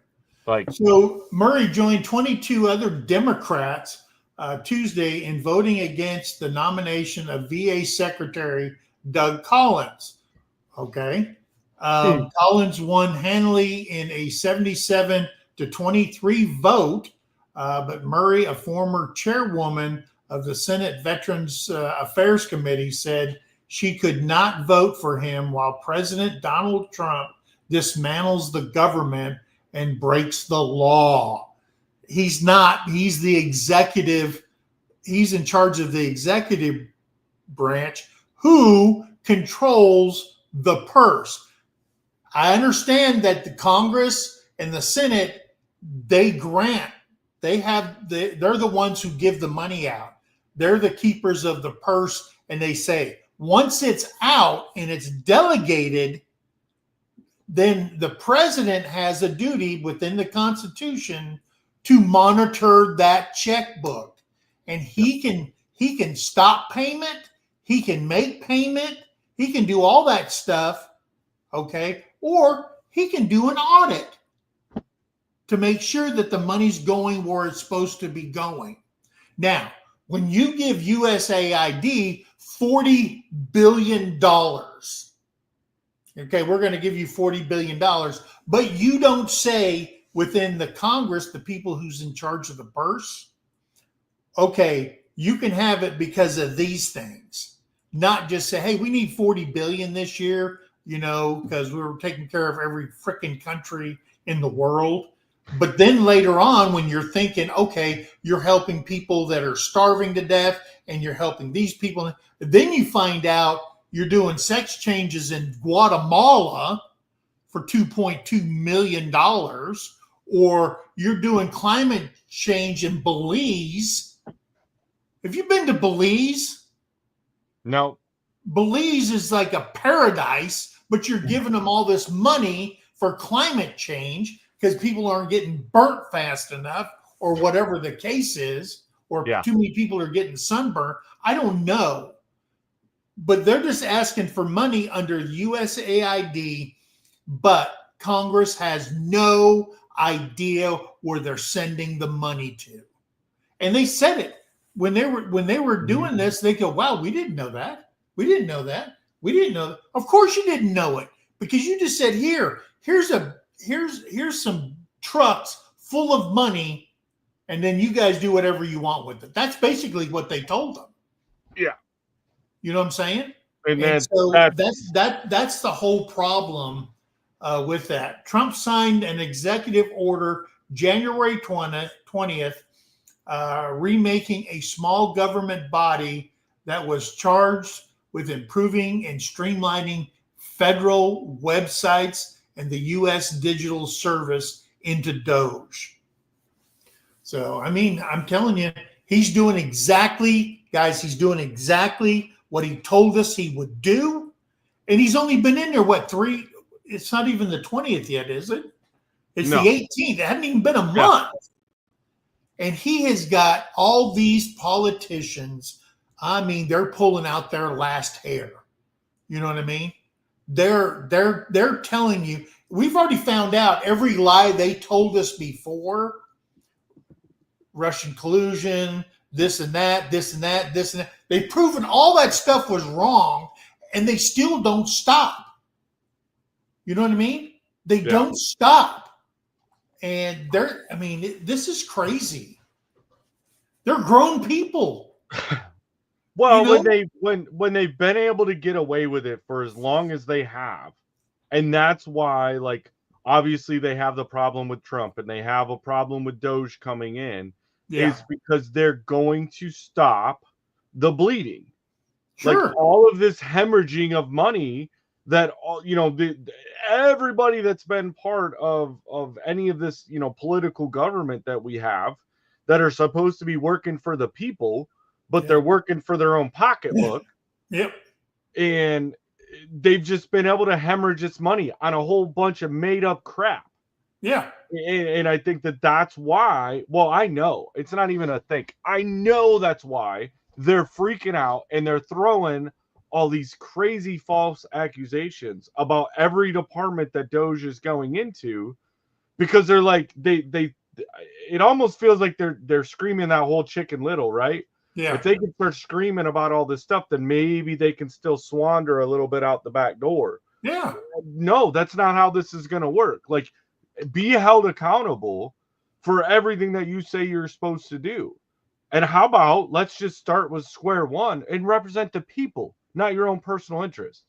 Like, so Murray joined 22 other Democrats Tuesday in voting against the nomination of VA Secretary Doug Collins. Okay. Collins won handily in a 77-23 vote, but Murray, a former chairwoman of the Senate Veterans Affairs Committee, said she could not vote for him while President Donald Trump dismantles the government and breaks the law. He's the executive. He's in charge of the executive branch who controls the purse. I understand that the Congress and the Senate, they're the ones who give the money out. They're the keepers of the purse, and they say, once it's out and it's delegated, then the president has a duty within the Constitution to monitor that checkbook. And he can stop payment, he can make payment, he can do all that stuff, okay? Or he can do an audit to make sure that the money's going where it's supposed to be going. Now, when you give USAID $40 billion, okay, we're going to give you $40 billion, but you don't say within the Congress, the people who's in charge of the purse, okay, you can have it because of these things. Not just say, hey, we need 40 billion this year, because we're taking care of every freaking country in the world. But then later on, when you're thinking, okay, you're helping people that are starving to death and you're helping these people, then you find out you're doing sex changes in Guatemala for $2.2 million, or you're doing climate change in Belize. Have you been to Belize? no. Belize is like a paradise, but you're giving them all this money for climate change because people aren't getting burnt fast enough, or whatever the case is, or too many people are getting sunburned. I don't know. But they're just asking for money under USAID, but Congress has no idea where they're sending the money to. And they said it when they were doing this. They go, "Wow, we didn't know that. We didn't know that. We didn't know that." Of course, you didn't know it because you just said, "Here's some trucks full of money, and then you guys do whatever you want with it." That's basically what they told them. Yeah. You know what I'm saying? And so that's the whole problem with that. Trump signed an executive order January 20th, remaking a small government body that was charged with improving and streamlining federal websites and the U.S. digital service into Doge. So, I mean, I'm telling you, he's doing exactly what he told us he would do. And he's only been in there, three? It's not even the 20th yet, is it? It's the 18th. It hasn't even been a month. And he has got all these politicians. I mean, they're pulling out their last hair. You know what I mean? They're telling you, we've already found out every lie they told us before. Russian collusion, this and that, this and that, this and that. They've proven all that stuff was wrong, and they still don't stop. You know what I mean? They don't stop. And this is crazy. They're grown people. Well, when they've been able to get away with it for as long as they have, and that's why, like, obviously they have the problem with Trump and they have a problem with Doge coming in, is because they're going to stop the bleeding. Sure. Like, all of this hemorrhaging of money that, everybody that's been part of any of this, political government that we have, that are supposed to be working for the people, but they're working for their own pocketbook. Yep. And they've just been able to hemorrhage its money on a whole bunch of made up crap. Yeah. And I think that's why, well, I know it's not even a think. I know that's why they're freaking out and they're throwing all these crazy false accusations about every department that Doge is going into, because they're like, it almost feels like they're screaming that whole Chicken Little, right? Yeah. If they can start screaming about all this stuff, then maybe they can still squander a little bit out the back door. Yeah. No, that's not how this is going to work. Like, be held accountable for everything that you say you're supposed to do. And how about let's just start with square one and represent the people, not your own personal interest.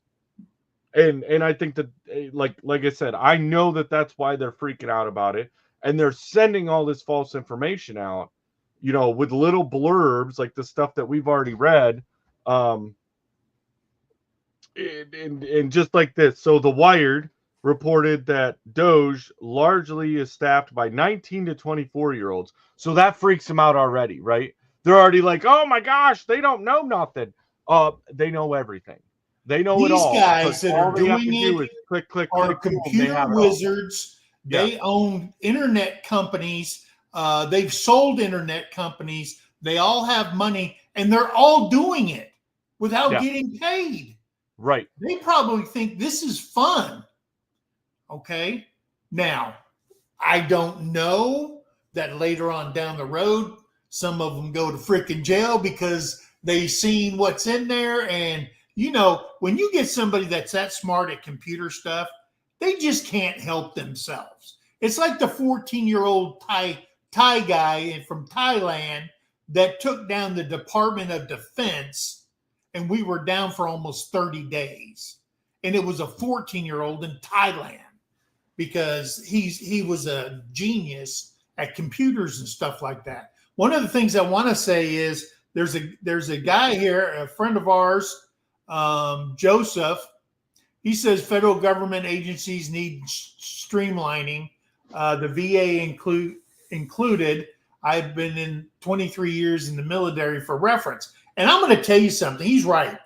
And I think that, like I said, I know that's why they're freaking out about it, and they're sending all this false information out, with little blurbs like the stuff that we've already read, and just like this. So the Wired reported that Doge largely is staffed by 19 to 24-year-olds. So that freaks them out already, right? They're already like, oh my gosh, they don't know nothing. They know everything. They know it These all. guys that are All they have doing to do it is click, click, are click. They computer have it all. wizards. Yeah. They own internet companies. They've sold internet companies. They all have money, and they're all doing it without getting paid. Right. They probably think this is fun. Okay. Now, I don't know that later on down the road, some of them go to freaking jail because they've seen what's in there. And, when you get somebody that's that smart at computer stuff, they just can't help themselves. It's like the 14-year-old Thai guy from Thailand that took down the Department of Defense, and we were down for almost 30 days. And it was a 14-year-old in Thailand, because he was a genius at computers and stuff like that. One of the things I want to say is there's a guy here, a friend of ours, Joseph. He says federal government agencies need streamlining. The VA included. I've been in 23 years in the military for reference. And I'm going to tell you something. He's right.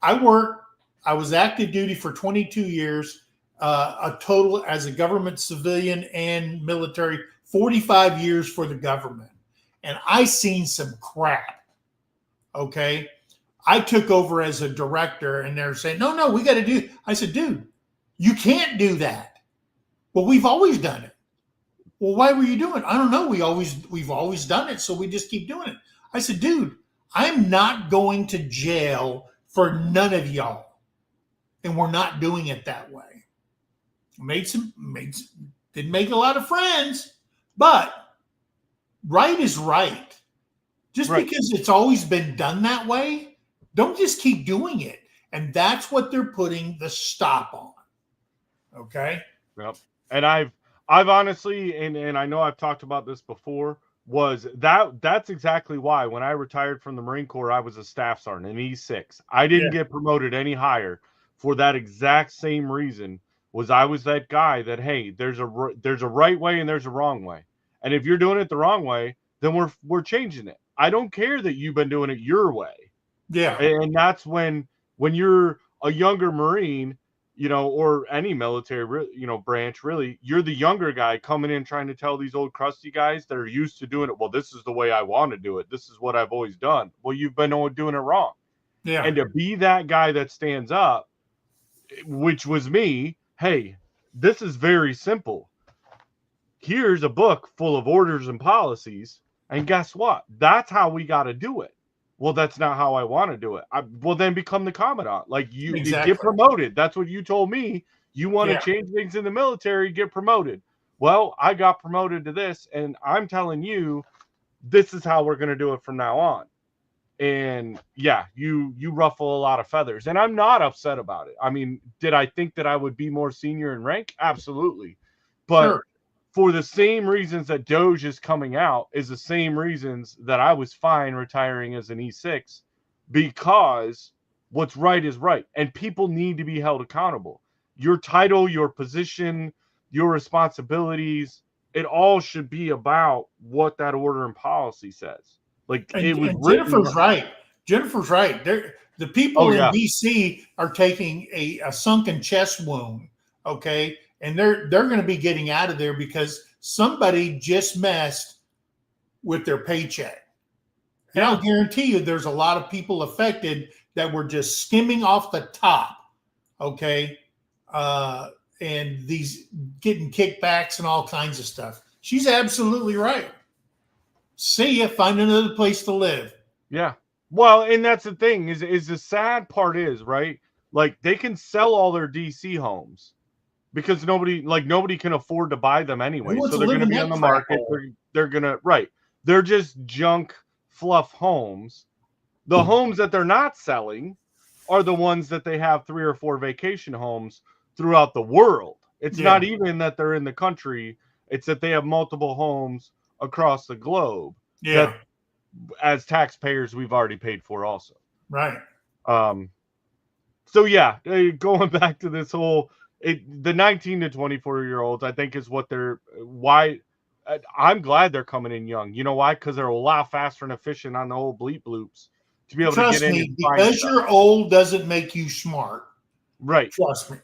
I was active duty for 22 years. A total as a government civilian and military, 45 years for the government. And I seen some crap. Okay. I took over as a director, and they're saying, no, we got to do. I said, dude, you can't do that. Well, we've always done it. Well, why were you doing it? I don't know. We've always done it. So we just keep doing it. I said, dude, I'm not going to jail for none of y'all. And we're not doing it that way. Didn't make a lot of friends, but right is right. Just because it's always been done that way, don't just keep doing it. And that's what they're putting the stop on. Okay. Yep. And I've honestly, and I know I've talked about this before, that's exactly why when I retired from the Marine Corps, I was a staff sergeant, an E6. I didn't get promoted any higher for that exact same reason. Was I was that guy that, hey, there's a right way and there's a wrong way. And if you're doing it the wrong way, then we're changing it. I don't care that you've been doing it your way. Yeah. And that's when you're a younger Marine, or any military, branch, really, you're the younger guy coming in trying to tell these old crusty guys that are used to doing it, well, this is the way I want to do it. This is what I've always done. Well, you've been doing it wrong. Yeah. And to be that guy that stands up, which was me, hey, this is very simple. Here's a book full of orders and policies. And guess what? That's how we got to do it. Well, that's not how I want to do it. Well, then become the commandant. Like you get promoted. That's what you told me. You want to change things in the military, get promoted. Well, I got promoted to this, and I'm telling you, this is how we're going to do it from now on. And yeah, you ruffle a lot of feathers, and I'm not upset about it. I mean, did I think that I would be more senior in rank? Absolutely. But for the same reasons that Doge is coming out is the same reasons that I was fine retiring as an E6, because what's right is right. And people need to be held accountable. your title, your position, your responsibilities, it all should be about what that order and policy says. Like it was And written. Jennifer's right. Jennifer's right. The Oh people in yeah, DC are taking a sunken chest wound, okay? And they're going to be getting out of there because somebody just messed with their paycheck. And yeah. I'll guarantee you there's a lot of people affected that were just skimming off the top, okay? And these getting kickbacks and all kinds of stuff. She's absolutely right. See ya, find another place to live. Yeah. Well, and that's the thing is the sad part is, right? Like they can sell all their DC homes because nobody can afford to buy them Who anyway. wants So to they're live going to in be that on the crap market. hole? They're going to right. They're just junk fluff homes. The homes that they're not selling are the ones that they have 3 or 4 vacation homes throughout the world. It's Yeah. not even that they're in the country, it's that they have multiple homes across the globe Yeah. that as taxpayers we've already paid for also. Right. So yeah, going back to this whole the 19 to 24-year-olds, I think is what they're why I'm glad they're coming in young. You know why? Because they're a lot faster and efficient on the old bleep bloops to be able to get Trust in me, and find because stuff. you're old doesn't make you smart. Right. Trust me.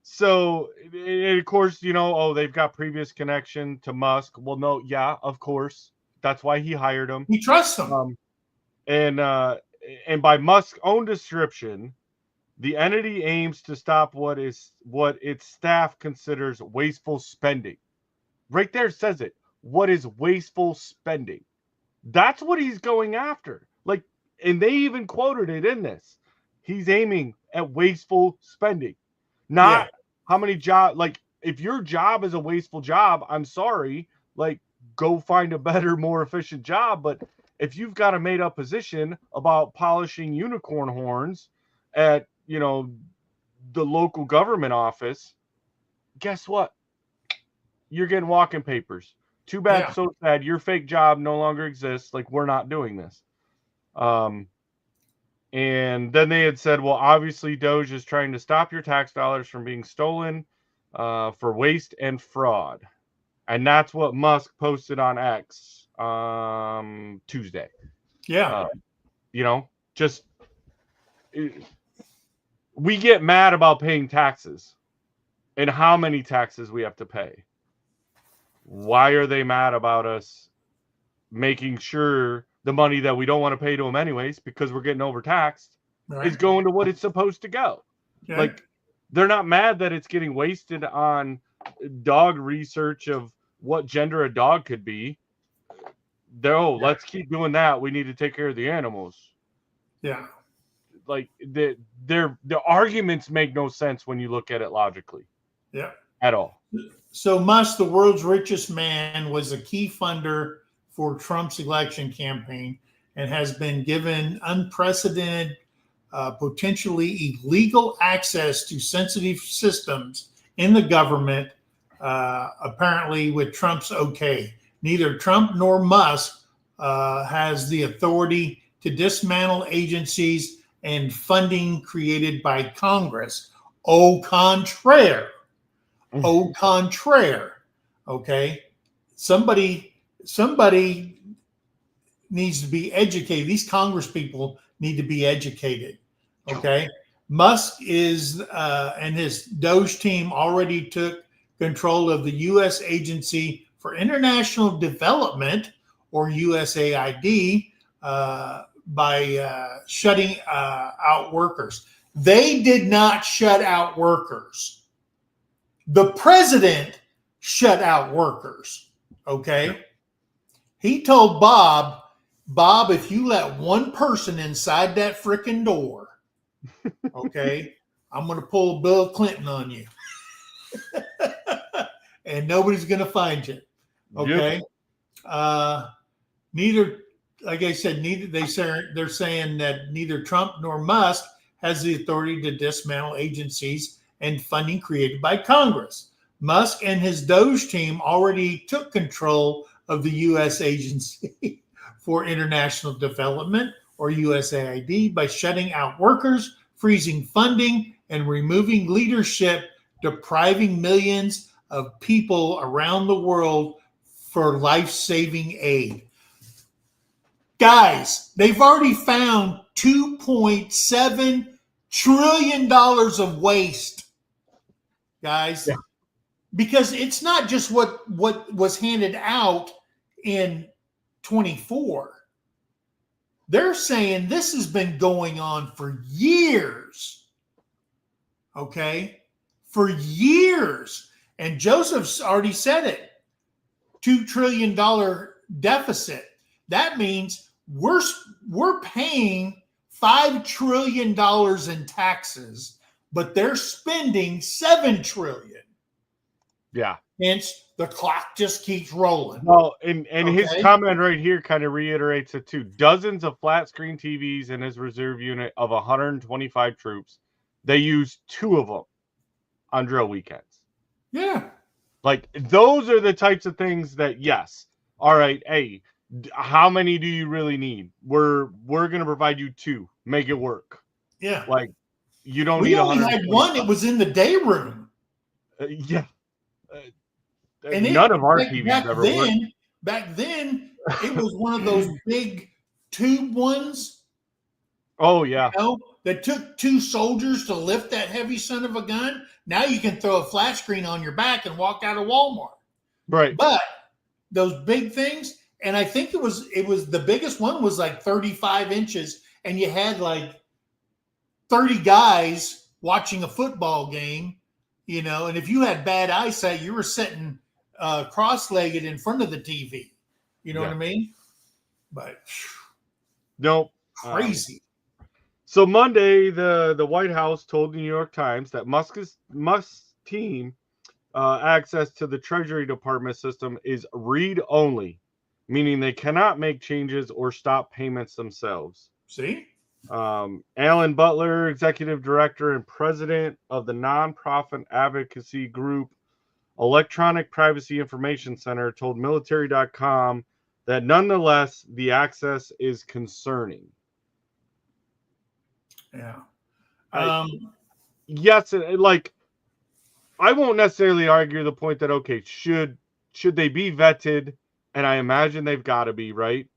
So and of course, they've got previous connection to Musk. Well, no, yeah, of course. That's why he hired him. He trusts them. And by Musk's own description, the entity aims to stop what its staff considers wasteful spending. Right there says it. What is wasteful spending? That's what he's going after. Like, and they even quoted it in this. He's aiming at wasteful spending, not how many jobs. Like, if your job is a wasteful job, I'm sorry. Like, go find a better, more efficient job. But if you've got a made up position about polishing unicorn horns at, the local government office, guess what? You're getting walking papers. Too bad, so sad. Your fake job no longer exists. Like, we're not doing this. And then they had said, well, obviously Doge is trying to stop your tax dollars from being stolen for waste and fraud. And that's what Musk posted on X Tuesday. Yeah. Just we get mad about paying taxes and how many taxes we have to pay. Why are they mad about us making sure the money that we don't want to pay to them anyways, because we're getting overtaxed, is going to what it's supposed to go? Okay. Like, they're not mad that it's getting wasted on dog research of what gender a dog could be. Let's keep doing that. We need to take care of the animals. Yeah. Like, the arguments make no sense when you look at it logically. Yeah. At all. So Musk, the world's richest man, was a key funder for Trump's election campaign and has been given unprecedented, potentially illegal access to sensitive systems in the government, apparently with Trump's okay. Neither Trump nor Musk has the authority to dismantle agencies and funding created by Congress. Au contraire. Au contraire. Okay. Somebody needs to be educated. These Congress people need to be educated. Okay. Musk and his Doge team already took control of the U.S. Agency for International Development, or USAID, by shutting out workers. They did not shut out workers. The president shut out workers. Okay. He told Bob, if you let one person inside that freaking door, okay, I'm going to pull Bill Clinton on you. And nobody's going to find you. Okay. Yep. Like I said, they're saying that neither Trump nor Musk has the authority to dismantle agencies and funding created by Congress. Musk and his Doge team already took control of the U.S. Agency for International Development, or USAID, by shutting out workers, freezing funding, and removing leadership, depriving millions of people around the world for life-saving aid. Guys, they've already found $2.7 trillion of waste, guys. Yeah. Because it's not just what was handed out in 24. They're saying this has been going on for years. Okay? For years. And Joseph's already said it. $2 trillion deficit. That means we're paying $5 trillion in taxes, but they're spending $7 trillion. Yeah. Hence, the clock just keeps rolling. Well, and his comment right here kind of reiterates it too. Dozens of flat screen TVs in his reserve unit of 125 troops. They use 2 of them on drill weekends. Yeah. Like, those are the types of things that, yes. All right, hey, how many do you really need? We're going to provide you 2. Make it work. Yeah. Like, you don't we need only had 1. It was in the day room. Yeah. And none of our TVs ever worked. Back then, it was one of those big tube ones. Oh, yeah. You know, that took 2 soldiers to lift that heavy son of a gun. Now you can throw a flat screen on your back and walk out of Walmart. Right. But those big things, and I think it was the biggest one was like 35 inches, and you had like 30 guys watching a football game, you know, and if you had bad eyesight, you were sitting cross-legged in front of the TV. You know what I mean? But nope. Crazy. So Monday, the White House told the New York Times that Musk's team access to the Treasury Department system is read-only, meaning they cannot make changes or stop payments themselves. See? Alan Butler, executive director and president of the nonprofit advocacy group Electronic Privacy Information Center, told military.com that nonetheless the access is concerning. Yeah. Yes, like, I won't necessarily argue the point that, okay, should they be vetted? And I imagine they've got to be, right?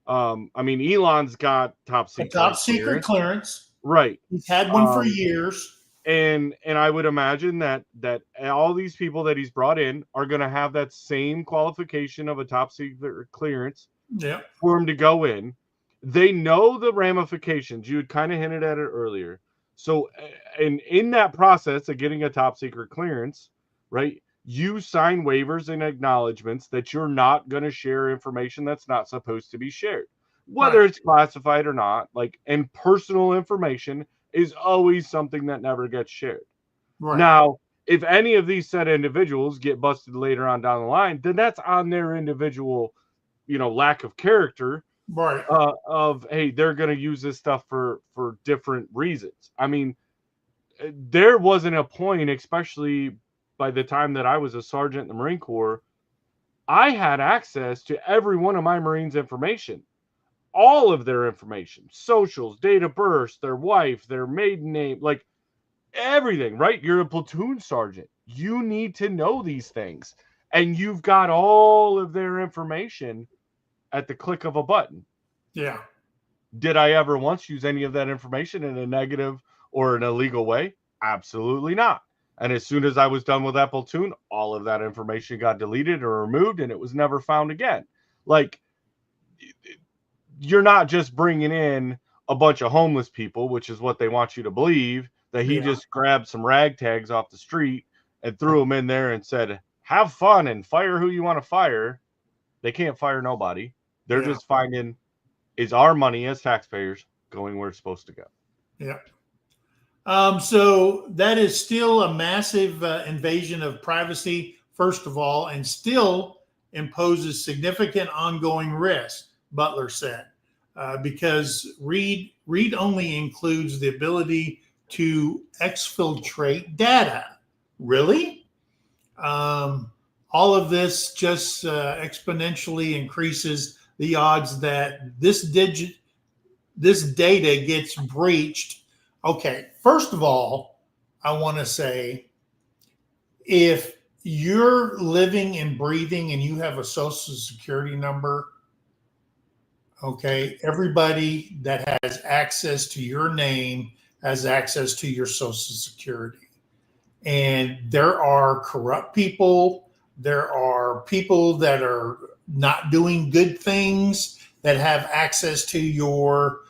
I mean, Elon's got top secret clearance. Right. He's had one for years. And I would imagine that all these people that he's brought in are going to have that same qualification of a top secret clearance for him to go in. They know the ramifications. You had kind of hinted at it earlier. So, and in that process of getting a top secret clearance, right, you sign waivers and acknowledgments that you're not going to share information that's not supposed to be shared, whether it's classified or not. Like, and personal information is always something that never gets shared. Right. Now, if any of these said individuals get busted later on down the line, then that's on their individual, lack of character. Right. Of, hey, they're going to use this stuff for different reasons. I mean, there wasn't a point, especially by the time that I was a sergeant in the Marine Corps, I had access to every one of my Marines' information. All of their information, socials, date of birth, their wife, their maiden name, like everything, right? You're a platoon sergeant. You need to know these things. And you've got all of their information at the click of a button. Yeah. Did I ever once use any of that information in a negative or an illegal way? Absolutely not. And as soon as I was done with that platoon, all of that information got deleted or removed, and it was never found again. Like, you're not just bringing in a bunch of homeless people, which is what they want you to believe, that he just grabbed some ragtags off the street and threw them in there and said, have fun and fire who you want to fire. They can't fire nobody. They're just finding, is our money as taxpayers going where it's supposed to go? Yeah. So that is still a massive invasion of privacy, first of all, and still imposes significant ongoing risk, Butler said, because read only includes the ability to exfiltrate data. Really? All of this just exponentially increases the odds that this data gets breached. Okay, first of all, I want to say, if you're living and breathing and you have a social security number, okay, everybody that has access to your name has access to your social security. And there are corrupt people, there are people that are not doing good things that have access to your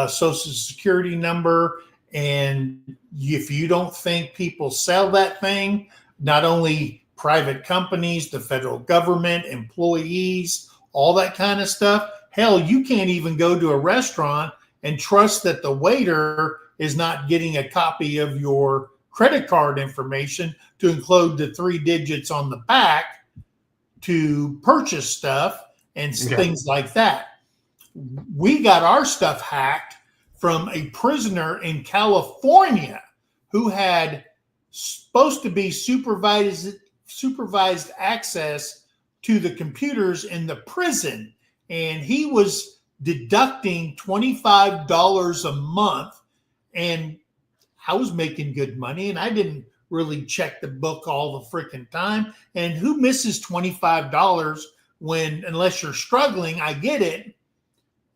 social security number. And if you don't think people sell that thing, not only private companies, the federal government, employees, all that kind of stuff, hell, you can't even go to a restaurant and trust that the waiter is not getting a copy of your credit card information to include the 3 digits on the back to purchase stuff and things like that. We got our stuff hacked from a prisoner in California who had supposed to be supervised access to the computers in the prison. And he was deducting $25 a month. And I was making good money, and I didn't really check the book all the freaking time. And who misses $25 when, unless you're struggling? I get it.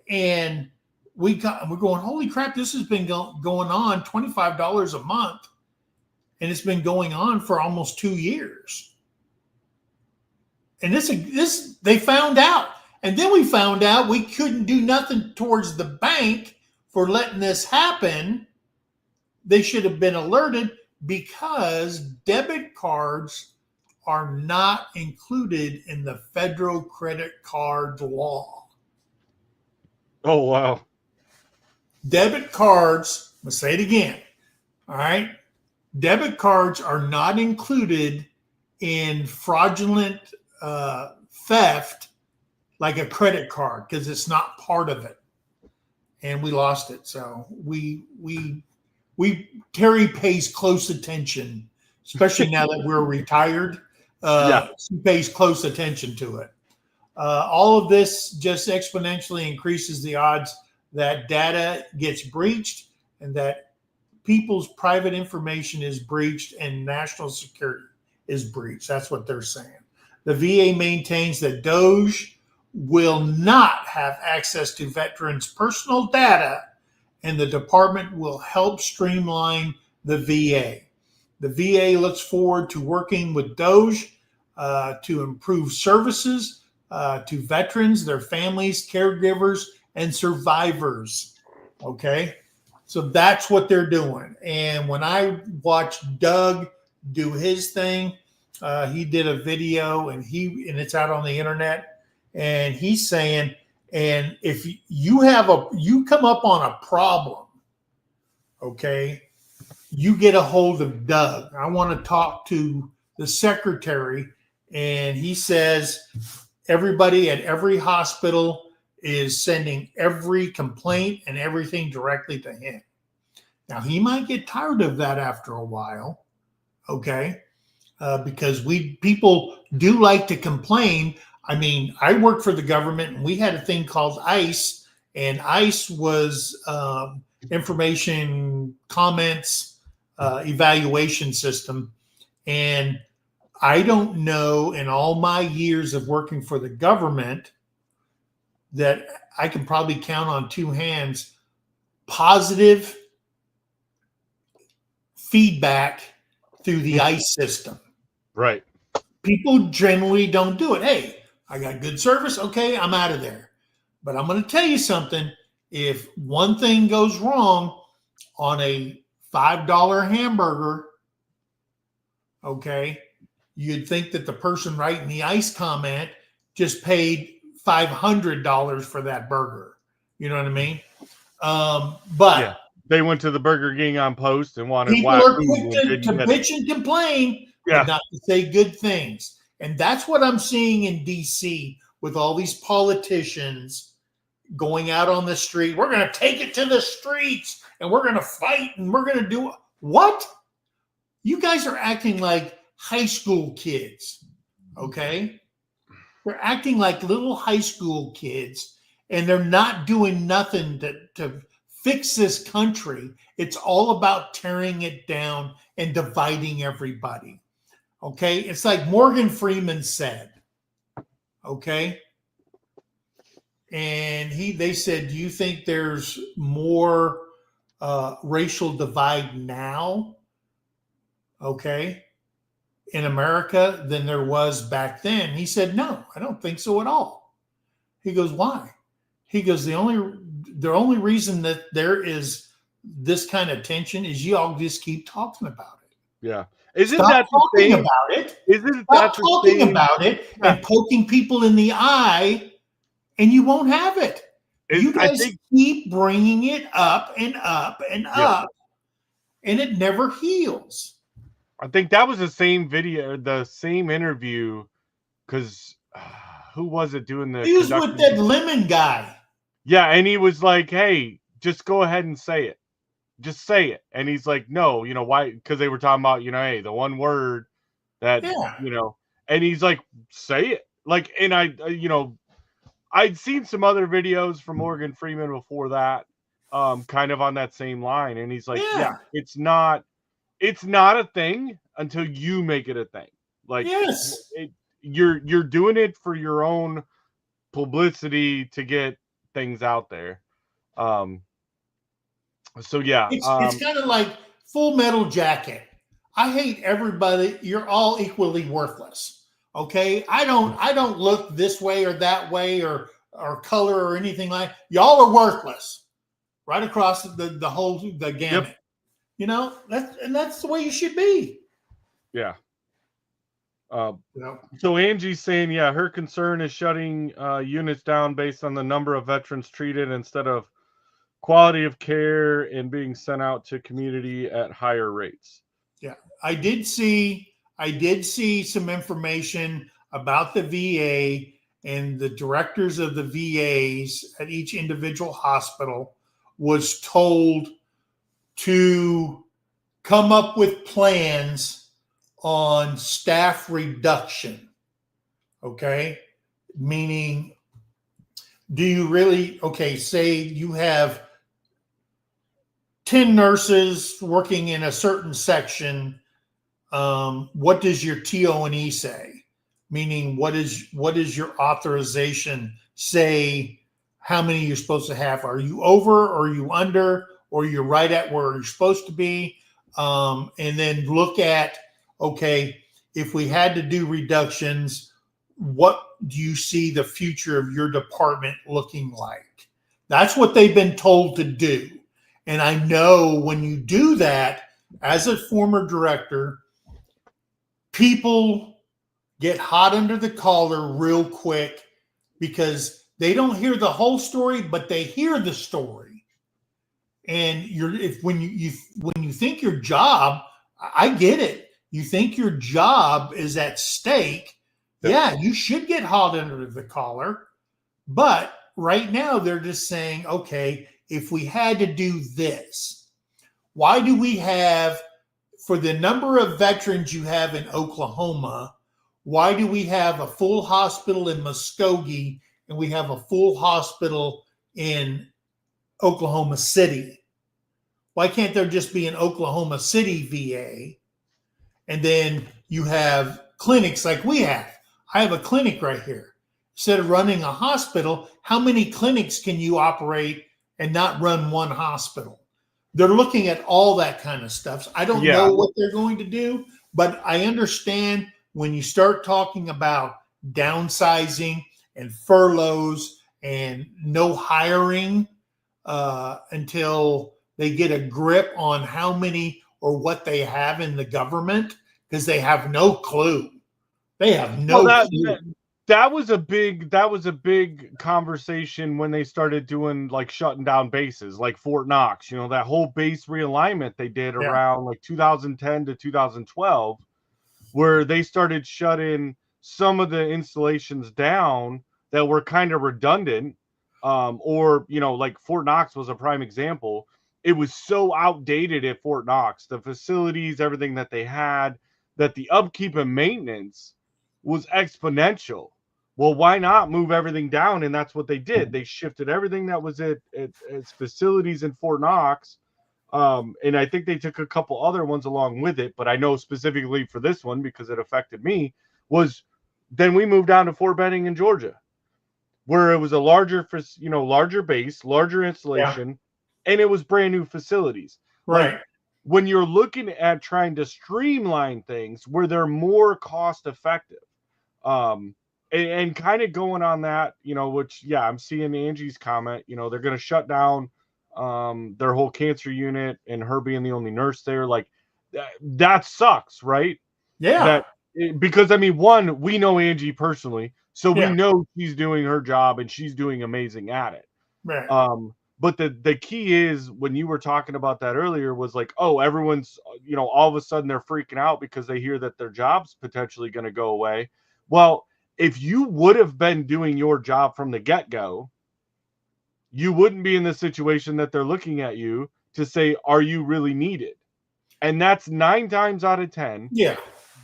And we're going, holy crap, this has been going on $25 a month. And it's been going on for almost 2 years. And this they found out. And then we found out we couldn't do nothing towards the bank for letting this happen. They should have been alerted because debit cards are not included in the federal credit card law. Oh, wow. Debit cards, I'm going to say it again. All right. Debit cards are not included in fraudulent theft like a credit card because it's not part of it. And we lost it. So Terry pays close attention, especially now that we're retired. He pays close attention to it. All of this just exponentially increases the odds that data gets breached and that people's private information is breached and national security is breached. That's what they're saying. The VA maintains that Doge will not have access to veterans' personal data, and the department will help streamline the VA. The VA looks forward to working with Doge to improve services to veterans, their families, caregivers, and survivors. Okay? So that's what they're doing. And when I watched Doug do his thing, he did a video and it's out on the internet, and he's saying, and if you come up on a problem, okay, you get a hold of Doug. I want to talk to the secretary, and he says everybody at every hospital is sending every complaint and everything directly to him. Now, he might get tired of that after a while, okay, because people do like to complain. I mean, I worked for the government, and we had a thing called ICE, and ICE was information comments evaluation system. And I don't know, in all my years of working for the government, that I can probably count on 2 hands positive feedback through the ICE system. Right. People generally don't do it. Hey, I got good service. Okay, I'm out of there. But I'm going to tell you something. If one thing goes wrong on a $5 hamburger, okay, you'd think that the person writing the ICE comment just paid $500 for that burger. You know what I mean? But they went to the Burger King on post and wanted people are quick to bitch and complain, but not to say good things. And that's what I'm seeing in DC with all these politicians going out on the street. We're going to take it to the streets and we're going to fight and we're going to do what? You guys are acting like high school kids, okay? They're acting like little high school kids, and they're not doing nothing to fix this country. It's all about tearing it down and dividing everybody. Okay? It's like Morgan Freeman said. Okay? And they said, do you think there's more racial divide now, okay, in America than there was back then? He said, no, I don't think so at all. He goes, why? He goes, the only reason that there is this kind of tension is you all just keep talking about it. Yeah. Isn't Stop that the talking same? about it. Isn't Stop that the talking same? about it Yeah. and poking people in the eye, and you won't have it. You guys keep bringing it up and up and up, and it never heals. I think that was the same video, the same interview, because who was it doing the? He was with that lemon guy. Yeah, and he was like, "Hey, just go ahead and say it. Just say it." And he's like, "No, you know why? Because they were talking about, hey, the one word that, and he's like, say it." Like, and I'd seen some other videos from Morgan Freeman before that, kind of on that same line, and he's like, "Yeah, it's not a thing until you make it a thing. Like, you're doing it for your own publicity to get things out there." So yeah, it's kind of like Full Metal Jacket. I hate everybody. You're all equally worthless. Okay, I don't look this way or that way or color or anything like. Y'all are worthless, right across the whole gamut. Yep. That's the way you should be. Yeah. So Angie's saying, yeah, her concern is shutting units down based on the number of veterans treated instead of quality of care and being sent out to community at higher rates. Yeah, I did see some information about the VA, and the directors of the VAs at each individual hospital was told to come up with plans on staff reduction. Okay, meaning, do you really, say you have 10 nurses working in a certain section. What does your TO&E say? Meaning, what is your authorization say? How many you're supposed to have? Are you over, or are you under, or you're right at where you're supposed to be? And then look at, if we had to do reductions, what do you see the future of your department looking like? That's what they've been told to do. And I know when you do that, as a former director, people get hot under the collar real quick because they don't hear the whole story, but they hear the story. And when you think your job, I get it. You think your job is at stake. Yeah, you should get hot under the collar. But right now they're just saying, okay, if we had to do this, why do we have, for the number of veterans you have in Oklahoma, why do we have a full hospital in Muskogee and we have a full hospital in Oklahoma City? Why can't there just be an Oklahoma City VA? And then you have clinics like we have. I have a clinic right here. Instead of running a hospital, how many clinics can you operate and not run one hospital? They're looking at all that kind of stuff. So I don't know what they're going to do, but I understand when you start talking about downsizing and furloughs and no hiring until they get a grip on how many or what they have in the government, because they have no clue. They have no clue. That was a big conversation when they started doing, like, shutting down bases like Fort Knox, that whole base realignment they did around like 2010 to 2012, where they started shutting some of the installations down that were kind of redundant, or like Fort Knox was a prime example. It was so outdated at Fort Knox, the facilities, everything that they had, that the upkeep and maintenance was exponential. Well, why not move everything down? And that's what they did. They shifted everything that was at its facilities in Fort Knox. And I think they took a couple other ones along with it, but I know specifically for this one, because it affected me, was then we moved down to Fort Benning in Georgia, where it was a larger, larger base, larger installation, and it was brand new facilities. Like, Right. when you're looking at trying to streamline things where they're more cost effective, and kind of going on that, which, yeah, I'm seeing Angie's comment, they're going to shut down their whole cancer unit, and her being the only nurse there. Like, that sucks, right? Yeah. Because I mean, one, we know Angie personally, so we Yeah. know she's doing her job and she's doing amazing at it. Right. But the key is, when you were talking about that earlier, was like, oh, everyone's, all of a sudden they're freaking out because they hear that their job's potentially going to go away. Well, if you would have been doing your job from the get-go, you wouldn't be in the situation that they're looking at you to say, are you really needed? And that's 9 times out of 10. Yeah.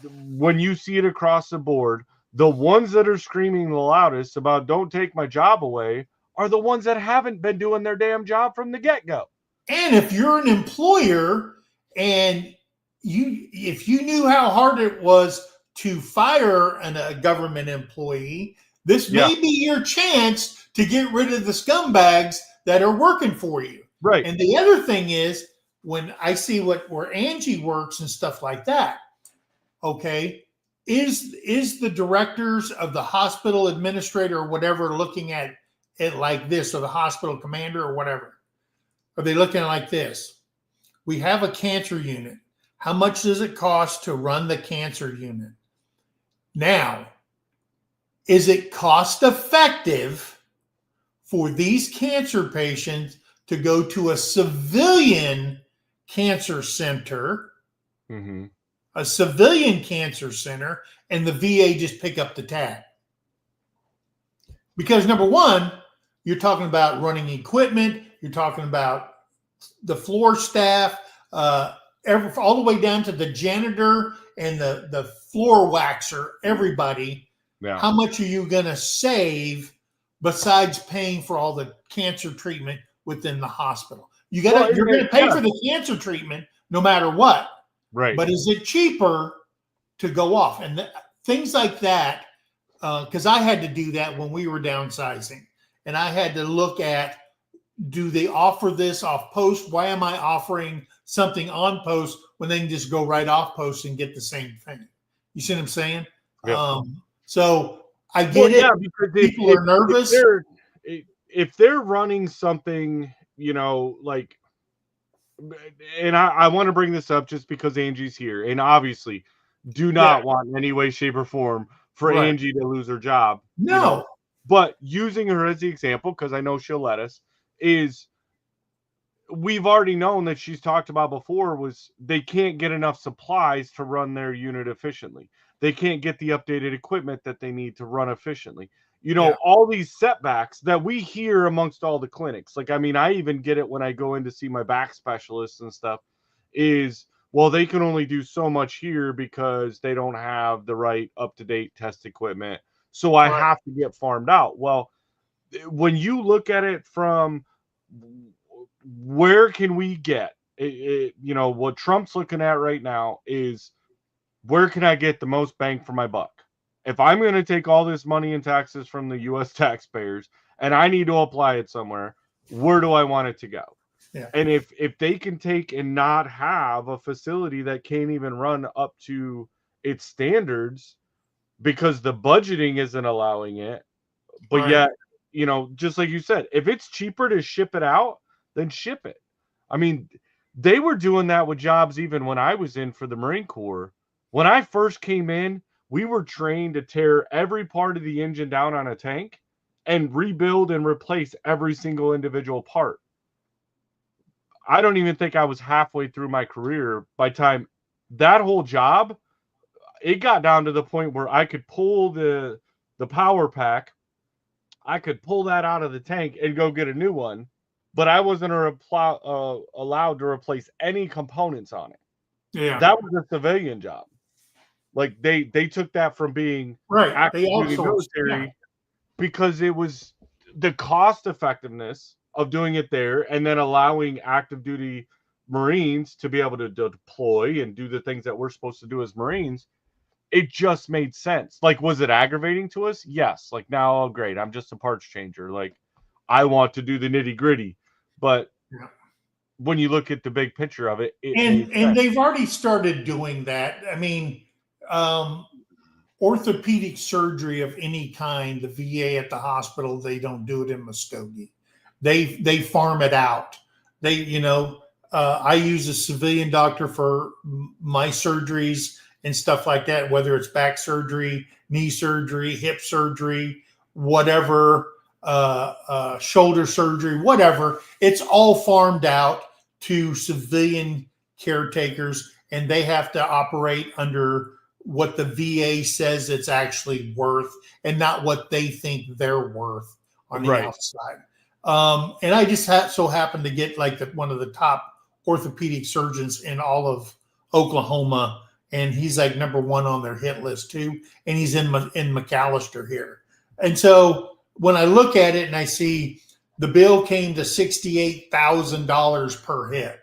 When you see it across the board, the ones that are screaming the loudest about don't take my job away are the ones that haven't been doing their damn job from the get-go. And if you're an employer and if you knew how hard it was to fire a government employee, this may be your chance to get rid of the scumbags that are working for you. Right. And the other thing is, when I see where Angie works and stuff like that, okay, is the directors of the hospital administrator or whatever looking at it like this, or the hospital commander or whatever? Are they looking like this? We have a cancer unit. How much does it cost to run the cancer unit? Now, is it cost effective for these cancer patients to go to a civilian cancer center, a civilian cancer center, and the VA just pick up the tab? Because number one, you're talking about running equipment, you're talking about the floor staff, all the way down to the janitor and the floor waxer, everybody. Yeah. How much are you going to save besides paying for all the cancer treatment within the hospital? You're going to pay for the cancer treatment no matter what. Right. But is it cheaper to go off? And things like that, because I had to do that when we were downsizing. And I had to look at, do they offer this off post? Why am I offering something on post when they can just go right off post and get the same thing? You see what I'm saying? Yeah. So I get it. Because people are nervous. If they're running something, like, and I want to bring this up just because Angie's here, and obviously do not want in any way, shape, or form for Angie to lose her job. No. But using her as the example, because I know she'll let us, is we've already known that she's talked about before was they can't get enough supplies to run their unit efficiently. They can't get the updated equipment that they need to run efficiently. All these setbacks that we hear amongst all the clinics. Like, I mean, I even get it when I go in to see my back specialists and stuff, is, well, they can only do so much here because they don't have the right up-to-date test equipment. So I have to get farmed out. Well, when you look at it from where can we get what Trump's looking at right now is, where can I get the most bang for my buck? If I'm going to take all this money in taxes from the U.S. taxpayers and I need to apply it somewhere, where do I want it to go? Yeah. And if they can take and not have a facility that can't even run up to its standards because the budgeting isn't allowing it, but yet, just like you said, if it's cheaper to ship it out, then ship it. I mean, they were doing that with jobs even when I was in for the Marine Corps. When I first came in, we were trained to tear every part of the engine down on a tank and rebuild and replace every single individual part. I don't even think I was halfway through my career by the time that whole job, it got down to the point where I could pull the power pack, I could pull that out of the tank and go get a new one, but I wasn't allowed to replace any components on it. Yeah. That was a civilian job. Like, they took that from being They active duty outsourced. military because it was the cost effectiveness of doing it there and then allowing active duty Marines to be able to deploy and do the things that we're supposed to do as Marines. It just made sense. Like, was it aggravating to us? Yes. Like, now, oh, great, I'm just a parts changer. Like, I want to do the nitty gritty. But when you look at the big picture of it, it made and sense. they've already started doing that. I mean, orthopedic surgery of any kind, the VA at the hospital, they don't do it in Muskogee. They farm it out. I use a civilian doctor for my surgeries and stuff like that, whether it's back surgery, knee surgery, hip surgery, whatever, shoulder surgery, whatever. It's all farmed out to civilian caretakers, and they have to operate under what the VA says it's actually worth and not what they think they're worth on the outside. And I just so happened to get like one of the top orthopedic surgeons in all of Oklahoma, and he's like number one on their hit list too. And he's in McAllister here. And so when I look at it and I see the bill came to $68,000 per hip,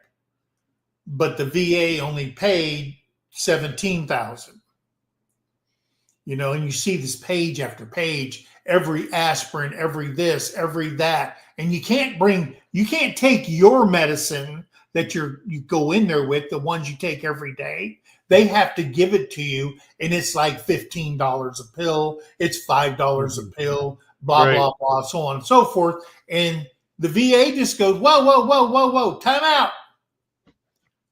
but the VA only paid $17,000. And you see this page after page, every aspirin, every this, every that, and you can't take your medicine that you go in there with, the ones you take every day. They have to give it to you, and it's like $15 a pill, it's $5 a pill, blah, blah, blah, so on and so forth. And the VA just goes, whoa, time out.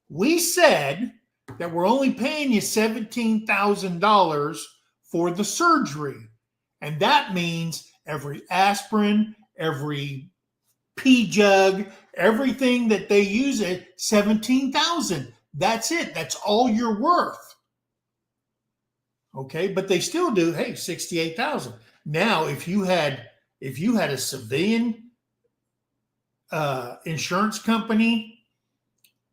We said that we're only paying you $17,000 for the surgery. And that means every aspirin, every pee jug, everything that they use it, $17,000. That's it. That's all you're worth. Okay, but they still do, hey, $68,000. Now, if you had a civilian insurance company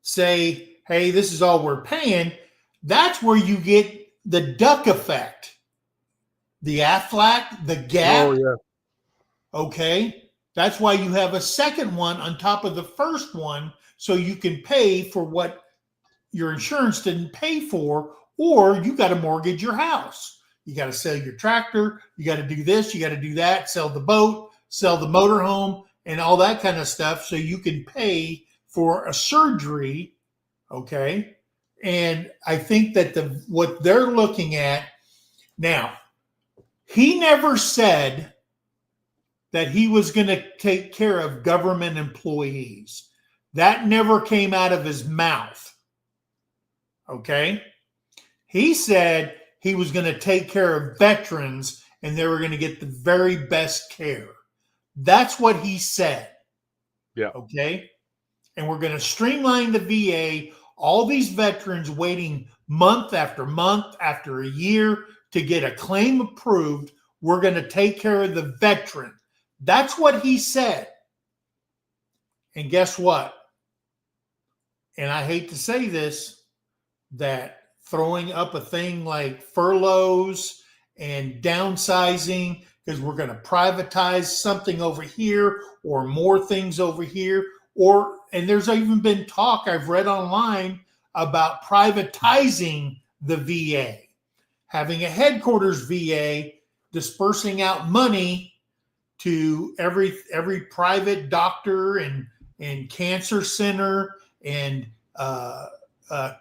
say, hey, this is all we're paying, that's where you get the duck effect. The Aflac, the Gap. Oh, yeah. Okay. That's why you have a second one on top of the first one, so you can pay for what your insurance didn't pay for, or you got to mortgage your house. You got to sell your tractor. You got to do this. You got to do that. Sell the boat, sell the motorhome, and all that kind of stuff, so you can pay for a surgery. Okay. And I think that what they're looking at now, he never said that he was going to take care of government employees. That never came out of his mouth. Okay? He said he was going to take care of veterans and they were going to get the very best care. That's what he said. Yeah. Okay? And we're going to streamline the VA. All these veterans waiting month after a year to get a claim approved. We're going to take care of the veteran. That's what he said. And guess what? And I hate to say this, that throwing up a thing like furloughs and downsizing, because we're going to privatize something over here or more things over here, and there's even been talk I've read online about privatizing the VA, having a headquarters VA, dispersing out money to every private doctor and cancer center and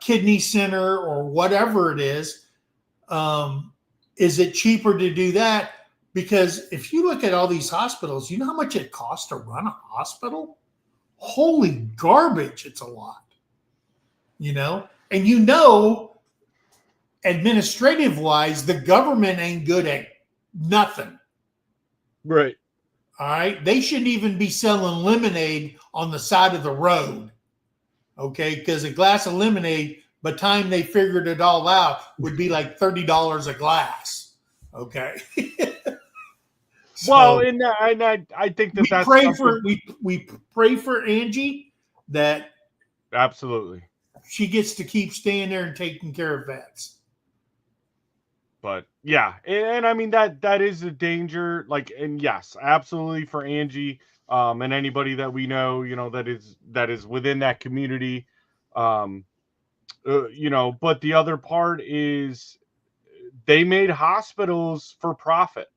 kidney center or whatever it is. Is it cheaper to do that? Because if you look at all these hospitals, you know how much it costs to run a hospital? Holy garbage, it's a lot. And administrative wise, the government ain't good at nothing. Right. All right. They shouldn't even be selling lemonade on the side of the road. Okay. Because a glass of lemonade, by the time they figured it all out, would be like $30 a glass. Okay. Well, and I think that's we pray for Angie that absolutely she gets to keep staying there and taking care of vets. But yeah, and I mean that is a danger. Like, and yes, absolutely for Angie, and anybody that we know, that is within that community, um, But the other part is they made hospitals for profit.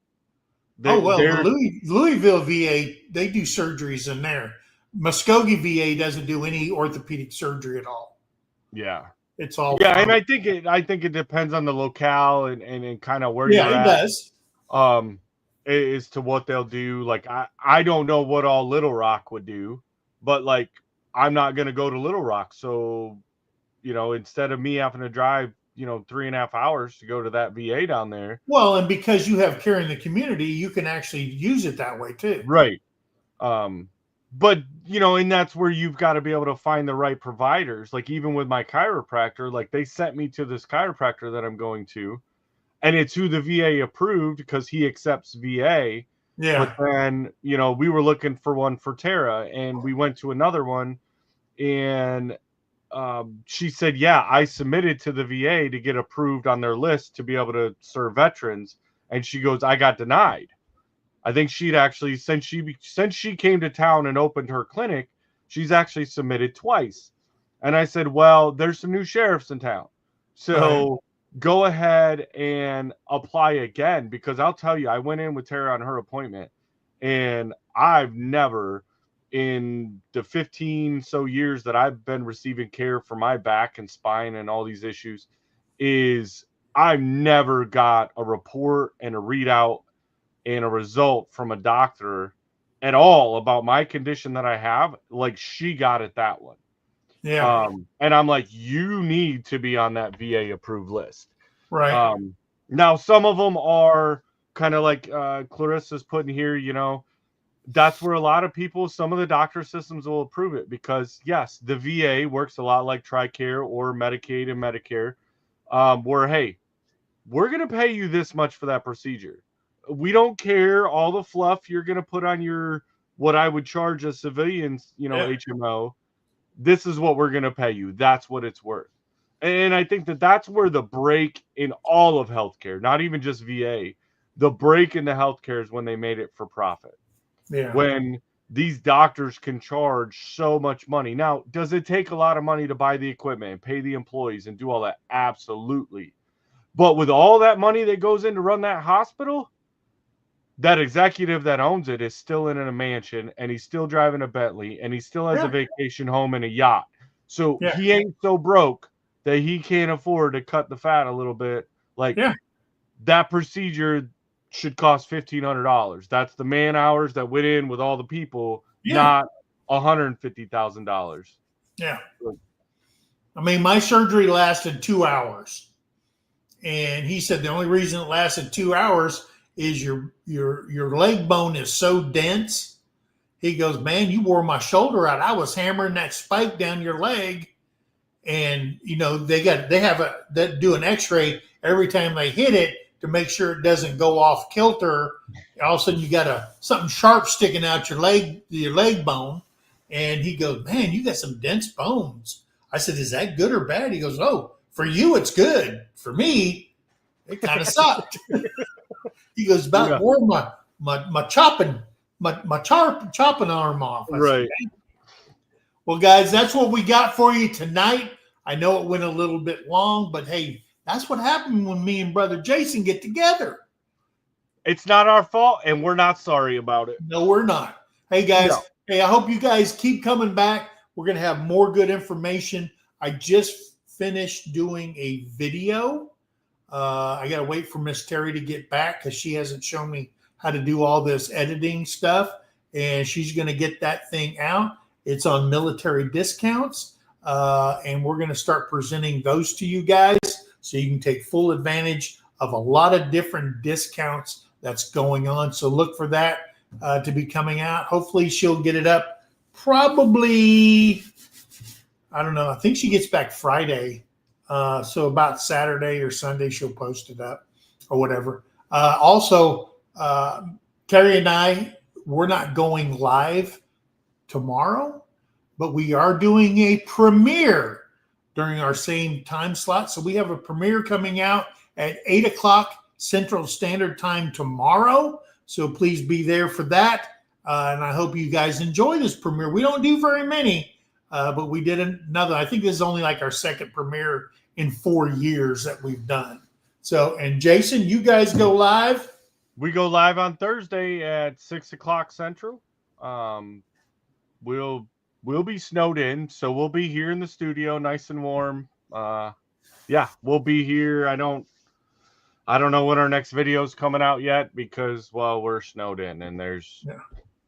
Oh well, the They're Louisville VA, they do surgeries in there. Muskogee VA doesn't do any orthopedic surgery at all. Yeah, It's all yeah, and pharma. I think it depends on the locale and kind of where Yeah, you're it at. does. Um, as to what they'll do. Like I don't know what all Little Rock would do, but like I'm not gonna go to Little Rock, so instead of me having to drive 3.5 hours to go to that VA down there. Well, and because you have care in the community, you can actually use it that way too. Right. Um, but and that's where you've got to be able to find the right providers. Like even with my chiropractor, like they sent me to this chiropractor that I'm going to, and it's who the VA approved because he accepts VA. But Yeah. then, we were looking for one for Tara, and we went to another one, and she said, "Yeah, I submitted to the VA to get approved on their list to be able to serve veterans." And she goes, "I got denied." I think she'd actually, since she came to town and opened her clinic, she's actually submitted twice. And I said, "Well, there's some new sheriffs in town, Right. so go ahead and apply again." Because I'll tell you, I went in with Tara on her appointment, and I've never, in the 15 so years that I've been receiving care for my back and spine and all these issues, is I've never got a report and a readout and a result from a doctor at all about my condition that I have like she got it that one. Yeah. And I'm like, you need to be on that VA approved list. Right. Now some of them are kind of like Clarissa's putting here, that's where a lot of people, some of the doctor systems will approve it because yes, the VA works a lot like TRICARE or Medicaid and Medicare, where hey, we're going to pay you this much for that procedure. We don't care all the fluff you're going to put on your, what I would charge a civilian, Yeah. HMO. This is what we're going to pay you. That's what it's worth. And I think that that's where the break in all of healthcare, not even just VA, the break in the healthcare is when they made it for profit. Yeah. When these doctors can charge so much money. Now, does it take a lot of money to buy the equipment and pay the employees and do all that? Absolutely. But with all that money that goes in to run that hospital, that executive that owns it is still in a mansion and he's still driving a Bentley and he still has a Yeah. vacation home and a yacht. So Yeah. he ain't so broke that he can't afford to cut the fat a little bit. Like Yeah. that procedure should cost $1,500. That's the man hours that went in with all the people, Yeah. not $150,000. Yeah. I mean, my surgery lasted 2 hours. And he said the only reason it lasted 2 hours is your leg bone is so dense. He goes, man, you wore my shoulder out. I was hammering that spike down your leg, and they do an X-ray every time they hit it to make sure it doesn't go off kilter. All of a sudden, you got something sharp sticking out your leg bone. And he goes, man, you got some dense bones. I said, is that good or bad? He goes, oh, for you, it's good. For me, it kind of sucked. He goes, about Yeah. wore my chopping arm off. I Right. said, well, guys, that's what we got for you tonight. I know it went a little bit long, but hey, that's what happened when me and brother Jason get together. It's not our fault, and we're not sorry about it. No, we're not. Hey, guys. No. Hey, I hope you guys keep coming back. We're going to have more good information. I just finished doing a video. I got to wait for Miss Terry to get back because she hasn't shown me how to do all this editing stuff. And she's going to get that thing out. It's on military discounts. And we're going to start presenting those to you guys so you can take full advantage of a lot of different discounts that's going on. So look for that to be coming out. Hopefully she'll get it up probably, I don't know. I think she gets back Friday. So about Saturday or Sunday, she'll post it up or whatever. Also, Terry and I, we're not going live tomorrow, but we are doing a premiere during our same time slot. So we have a premiere coming out at 8 o'clock Central Standard Time tomorrow. So please be there for that. And I hope you guys enjoy this premiere. We don't do very many, but we did another. I think this is only like our second premiere in 4 years that we've done. So, and Jason, you guys go live. We go live on Thursday at 6 o'clock Central. We'll be snowed in, so we'll be here in the studio, nice and warm. Yeah, we'll be here. I don't know when our next video is coming out yet because, well, we're snowed in and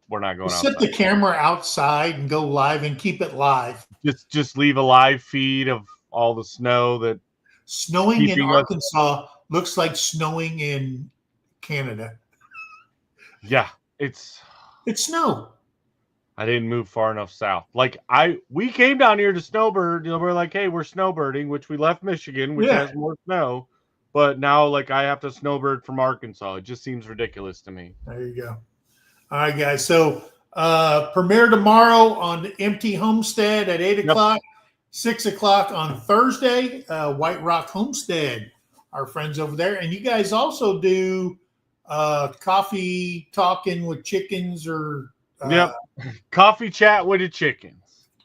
we're not going outside. Set the camera outside and go live and keep it live. Just leave a live feed of all the snow that snowing in Arkansas looks like snowing in Canada. Yeah, it's snow. I didn't move far enough south. Like we came down here to snowbird. We're like, hey, we're snowbirding, which we left Michigan, which has more snow. But now, like, I have to snowbird from Arkansas. It just seems ridiculous to me. There you go. All right, guys. So premiere tomorrow on the Empty Homestead at 8 o'clock, 6 o'clock on Thursday, White Rock Homestead, our friends over there. And you guys also do coffee talking with chickens or coffee chat with the chickens.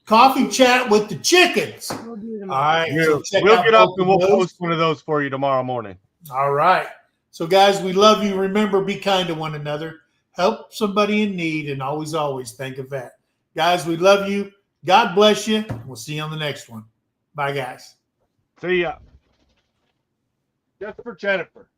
Coffee chat with the chickens. All right. We'll get up and we'll post one of those for you tomorrow morning. All right. So, guys, we love you. Remember, be kind to one another. Help somebody in need, and always, always think of that. Guys, we love you. God bless you. We'll see you on the next one. Bye, guys. See ya. Just for Jennifer.